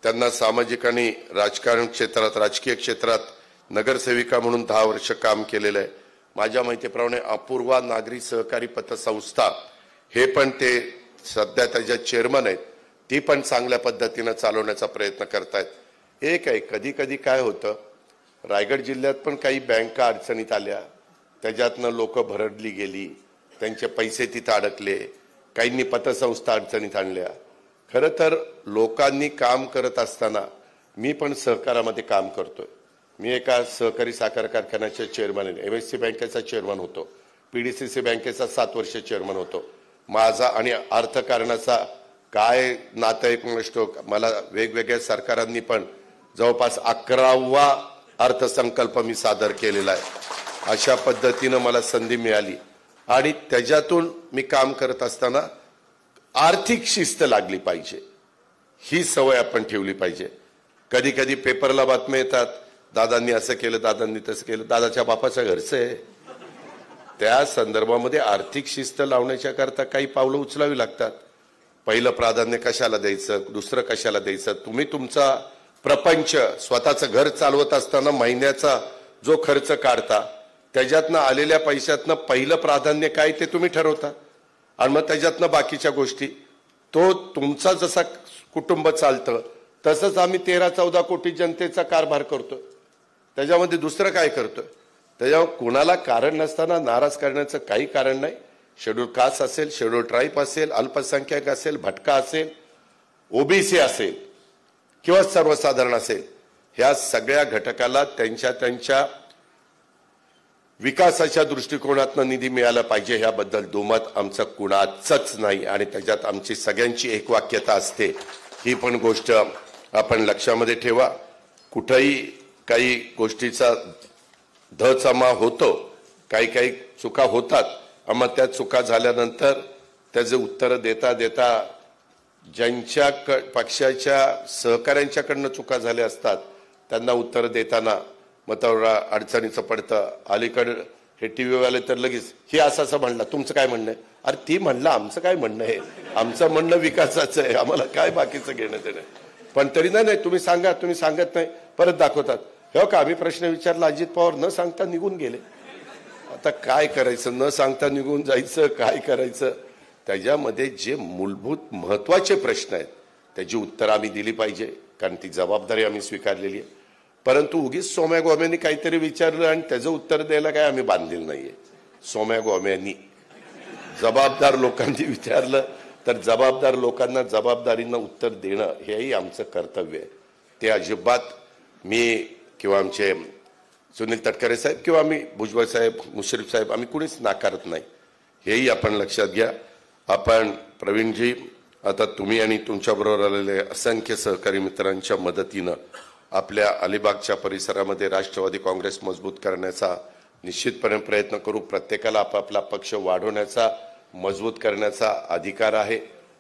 Speaker 4: त्यांना सामाजिक आणि राजकारण क्षेत्रात, राजकीय क्षेत्रात नगरसेविका म्हणून 10 वर्ष काम केलेलं आहे. माझ्या माहितीप्रमाणे अपूर्वा नागरी सहकारी पतसंस्था हे पण ते सध्या त्याच्या चेअरमन आहेत. ती पण चांगल्या पद्धतीनं चालवण्याचा प्रयत्न करतायत. एक आहे, कधी कधी काय होतं, रायगड जिल्ह्यात पण काही बँका अडचणीत आल्या, त्याच्यातनं लोक भरडली गेली, त्यांचे पैसे तिथं अडकले, काहींनी पतसंस्था अडचणीत आणल्या. खरं तर लोकांनी काम करत असताना मी पण सहकारामध्ये काम करतोय. मी एका सहकारी साखर कारखान्याचे चेअरमन आहे, MSC बँकेचा चेअरमन होतो, PDCC बँकेचा 7 वर्ष चेअरमन होतो. माझा आणि अर्थकारणाचा काय नातं एक गोष्ट, मला वेगवेगळ्या सरकारांनी पण जवळपास 11वा अर्थसंकल्प मी सादर केलेला आहे. अशा पद्धतीनं मला संधी मिळाली आणि त्याच्यातून मी काम करत असताना आर्थिक शिस्त लागली पाहिजे, ही सवय आपण ठेवली पाहिजे. कधी कधी पेपरला बातम्या येतात, दादांनी असं केलं, दादांनी तसं केलं. दादाच्या बापाच्या घरचं आहे. त्या संदर्भामध्ये आर्थिक शिस्त लावण्याच्या करता काही पावलं उचलावी लागतात. पहिलं प्राधान्य कशाला द्यायचं, दुसरं कशाला द्यायचं. तुम्ही तुमचा प्रपंच, स्वतःचं घर चालवत असताना महिन्याचा जो खर्च काढता, त्याच्यातनं आलेल्या पैशातनं पहिलं प्राधान्य काय ते तुम्ही ठरवता आणि मग त्याच्यातनं बाकीच्या गोष्टी. तो तुमचा जसा कुटुंब चालतं तसंच आम्ही 13-14 कोटी जनतेचा कारभार करतोय. त्याच्यामध्ये दुसरं काय करतोय? त्याच्यावर कुणाला कारण नसताना नाराज करण्याचं काही कारण नाही. शेड्यूल कास्ट असेल, शेड्यूल ट्राईब असेल, अल्पसंख्याक असेल, भटका असेल, OBC असेल किंवा सर्वसाधारण असेल, ह्या सगळ्या घटकाला त्यांच्या त्यांच्या विकासाच्या दृष्टिकोनातून निधी मिळाला पाहिजे, ह्याबद्दल दुमत आमचं कुणाचंच नाही आणि त्याच्यात आमची सगळ्यांची एकवाक्यता असते. ही पण गोष्ट आपण लक्षामध्ये ठेवा. कुठेही काही गोष्टीचा धचमा होतो, काही काही चुका होतात, मग त्या चुका झाल्यानंतर त्याचे उत्तर देता देता ज्यांच्या पक्षाच्या सहकाऱ्यांच्याकडनं चुका झाल्या असतात त्यांना उत्तर देताना मग तेवढा अडचणीचं पडतं. अलीकडे हे TV वाले तर लगेच हे असं म्हणलं, तुमचं काय म्हणणं आहे? अरे ती म्हणलं, आमचं काय म्हणणं आहे? आमचं म्हणणं विकासाचं आहे, आम्हाला काय बाकीचं घेणं देणं. पण तरी नाही, तुम्ही सांगा, तुम्ही सांगत नाही, परत दाखवतात. हो का, आम्ही प्रश्न विचारला, अजित पवार न सांगता निघून गेले. आता काय करायचं, न सांगता निघून जायचं, काय करायचं? त्याच्यामध्ये जे मूलभूत महत्वाचे प्रश्न आहेत त्याची उत्तरं आम्ही दिली पाहिजे, कारण ती जबाबदारी आम्ही स्वीकारलेली आहे. परंतु उगीच सोम्या गोम्यांनी काहीतरी विचारलं आणि त्याचं उत्तर द्यायला काय आम्ही बांधलेलं नाहीये. सोम्या गोम्यांनी, जबाबदार लोकांनी विचारलं तर जबाबदार लोकांना जबाबदारीनं उत्तर देणं हेही आमचं कर्तव्य आहे. ते अजिबात मी किंवा आमचे सुनील तटकरे साहेब किंवा आम्ही भुजबळ साहेब, मुश्रीफ साहेब, आम्ही कुणीच नाकारत नाही, हेही आपण लक्षात घ्या. आपण प्रवीणजी, आता तुम्ही आणि तुमच्याबरोबर आलेले असंख्य सहकारी मित्रांच्या मदतीनं आपल्या अलिबागच्या परिसरामध्ये राष्ट्रवादी काँग्रेस मजबूत करण्याचा निश्चितपणे प्रयत्न करू. प्रत्येकाला आपापला पक्ष वाढवण्याचा, मजबूत करण्याचा अधिकार आहे.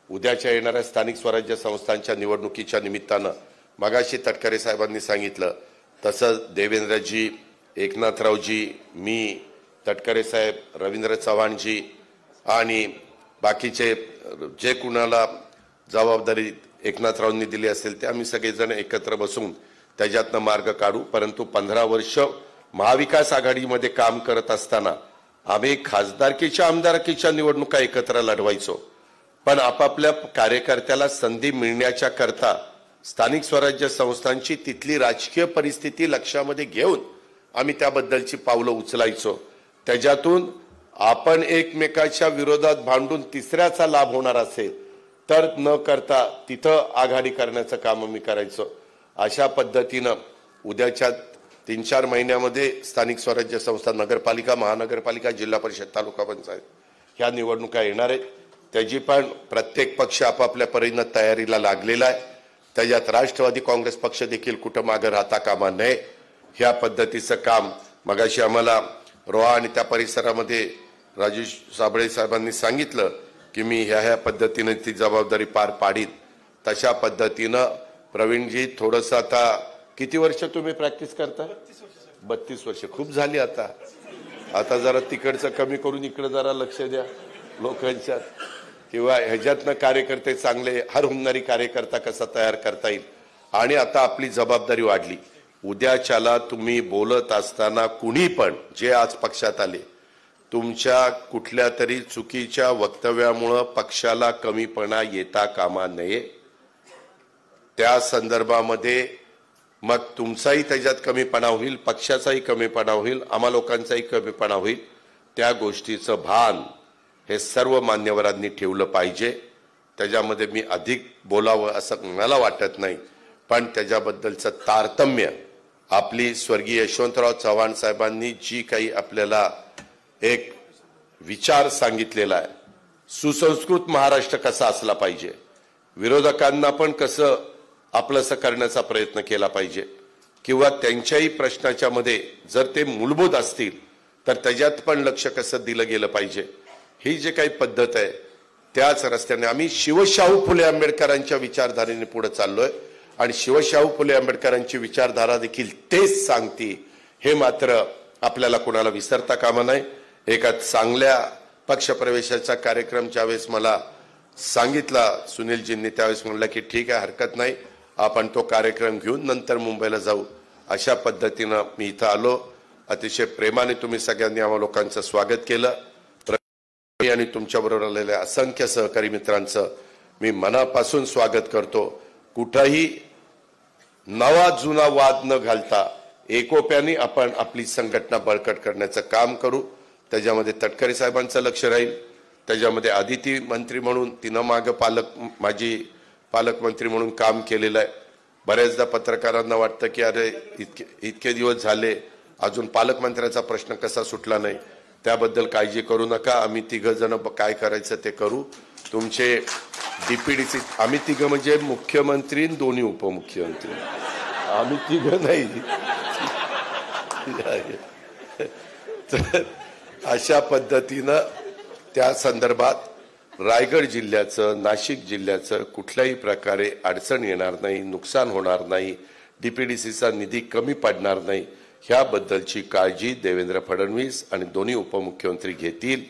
Speaker 4: उद्याच्या येणाऱ्या स्थानिक स्वराज्य संस्थांच्या निवडणुकीच्या निमित्तानं मगाशी तटकरे साहेबांनी सांगितलं तसं देवेंद्रजी, एकनाथरावजी, मी, तटकरे साहेब, रवींद्र चव्हाणजी आणि बाकीचे जे कुणाला जबाबदारी एकनाथरावांनी दिली असेल ते आम्ही सगळेजण एकत्र बसून त्याच्यातनं मार्ग काढू. परंतु 15 वर्ष महाविकास आघाडीमध्ये काम करत असताना आम्ही खासदारकीच्या, आमदारकीच्या निवडणुका एकत्र लढवायचो. पण आपापल्या कार्यकर्त्याला संधी मिळण्याच्या करता स्थानिक स्वराज्य संस्थांची तिथली राजकीय परिस्थिती लक्षामध्ये घेऊन आम्ही त्याबद्दलची पावलं उचलायचो. त्याच्यातून आपण एकमेकाच्या विरोधात भांडून तिसऱ्याचा लाभ होणार असेल तर न करता तिथं आघाडी करण्याचं काम आम्ही करायचो. अशा पद्धतीनं उद्याच्या 3-4 महिन्यामध्ये स्थानिक स्वराज्य संस्था, नगरपालिका, महानगरपालिका, जिल्हा परिषद, तालुका पंचायत ह्या निवडणुका येणार आहेत. त्याची पण प्रत्येक पक्ष आपापल्या परीनं तयारीला लागलेला आहे. त्याच्यात राष्ट्रवादी काँग्रेस पक्ष देखील कुठं मागं राहता कामा नये, ह्या पद्धतीचं काम मगाशी आम्हाला रोहा आणि त्या परिसरामध्ये राजू साबळे साहेबांनी सांगितलं की मी ह्या पद्धतीने ती जबाबदारी पार पाडीन. तशा पद्धतीनं प्रवीणजी, थोडंसं आता किती वर्ष तुम्ही प्रॅक्टिस करता? 32 वर्ष. खूप झाली आता जरा तिकडचं कमी करून इकडे जरा लक्ष द्या लोकांच्या, किंवा ह्याच्यातनं कार्यकर्ते चांगले हरहुन्नरी कार्यकर्ता कसा तयार करता येईल. आणि आता आपली जबाबदारी वाढली. उद्याच्याला तुम्ही बोलत असताना कुणी पण जे आज पक्षात आले, तुमच्या कुठल्या तरी चुकीच्या वक्तव्यामुळं पक्षाला कमीपणा येता कामा नये. त्या संदर्भामध्ये मग तुमचाही त्याच्यात कमीपणा होईल, पक्षाचाही कमीपणा होईल, आम्हा लोकांचाही कमीपणा होईल. त्या गोष्टीचं भान हे सर्व मान्यवरांनी ठेवलं पाहिजे. त्याच्यामध्ये मी अधिक बोलावं असं मला वाटत नाही, पण त्याच्याबद्दलचं तारतम्य आपली स्वर्गीय यशवंतराव चव्हाण साहेबांनी जी काही आपल्याला एक विचार सांगितलेला आहे, सुसंस्कृत महाराष्ट्र कसा असला पाहिजे, विरोधकांना पण कसं आपलंसं करण्याचा प्रयत्न केला पाहिजे, किंवा त्यांच्याही प्रश्नाच्या मध्ये जर ते मूलभूत असतील तर त्याच्यात पण लक्ष कसं दिलं गेलं पाहिजे, ही जे काही पद्धत आहे त्याच रस्त्याने आम्ही शिवशाहू फुले आंबेडकरांच्या विचारधारेने पुढे चाललोय. आणि शिवशाहू फुले आंबेडकरांची विचारधारा देखील तेच सांगते, हे मात्र आपल्याला कोणाला विसरता कामा नाही. एका चांगल्या पक्षप्रवेशाचा कार्यक्रम ज्यावेळेस मला सांगितला सुनीलजींनी, त्यावेळेस म्हणलं की ठीक आहे, हरकत नाही, आपण तो कार्यक्रम घेऊन नंतर मुंबईला जाऊ. अशा पद्धतीनं मी इथं आलो. अतिशय प्रेमाने तुम्ही सगळ्यांनी आम्हा लोकांचं स्वागत केलं. आणि तुमच्याबरोबर आलेल्या असंख्य सहकारी मित्रांचं मी मनापासून स्वागत करतो. कुठंही नवा जुना वाद न घालता एकोप्याने आपण आपली संघटना बळकट करण्याचं काम करू. त्याच्यामध्ये तटकरे साहेबांचं लक्ष राहील. त्याच्यामध्ये आदिती मंत्री म्हणून तिनं मागं माजी पालकमंत्री म्हणून काम केलेलं आहे. बऱ्याचदा पत्रकारांना वाटतं की अरे इतके दिवस झाले अजून पालकमंत्र्याचा प्रश्न कसा सुटला नाही. त्याबद्दल काळजी करू नका. आम्ही तिघ जण काय करायचं ते करू. तुमचे डीपीडीसी आम्ही तिघ म्हणजे मुख्यमंत्री आणि दोन्ही उपमुख्यमंत्री, आम्ही तिघ नाही. तर अशा पद्धतीनं त्या संदर्भात रायगड जिल्ह्याचं, नाशिक जिल्ह्याचं कुठल्याही प्रकारे अडचण येणार नाही, नुकसान होणार नाही, डीपीडीसीचा निधी कमी पडणार नाही, ह्याबद्दलची काळजी देवेंद्र फडणवीस आणि दोन्ही उपमुख्यमंत्री घेतील,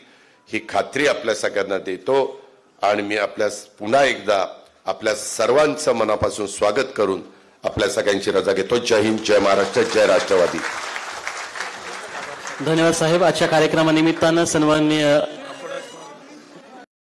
Speaker 4: ही खात्री आपल्या सगळ्यांना देतो. आणि मी पुन्हा एकदा आपल्या सर्वांचं मनापासून स्वागत करून आपल्या सगळ्यांची रजा घेतो. जय हिंद, जय महाराष्ट्र, जय राष्ट्रवादी.
Speaker 1: धन्यवाद साहेब. आजच्या कार्यक्रमानिमित्तानं सन्माननीय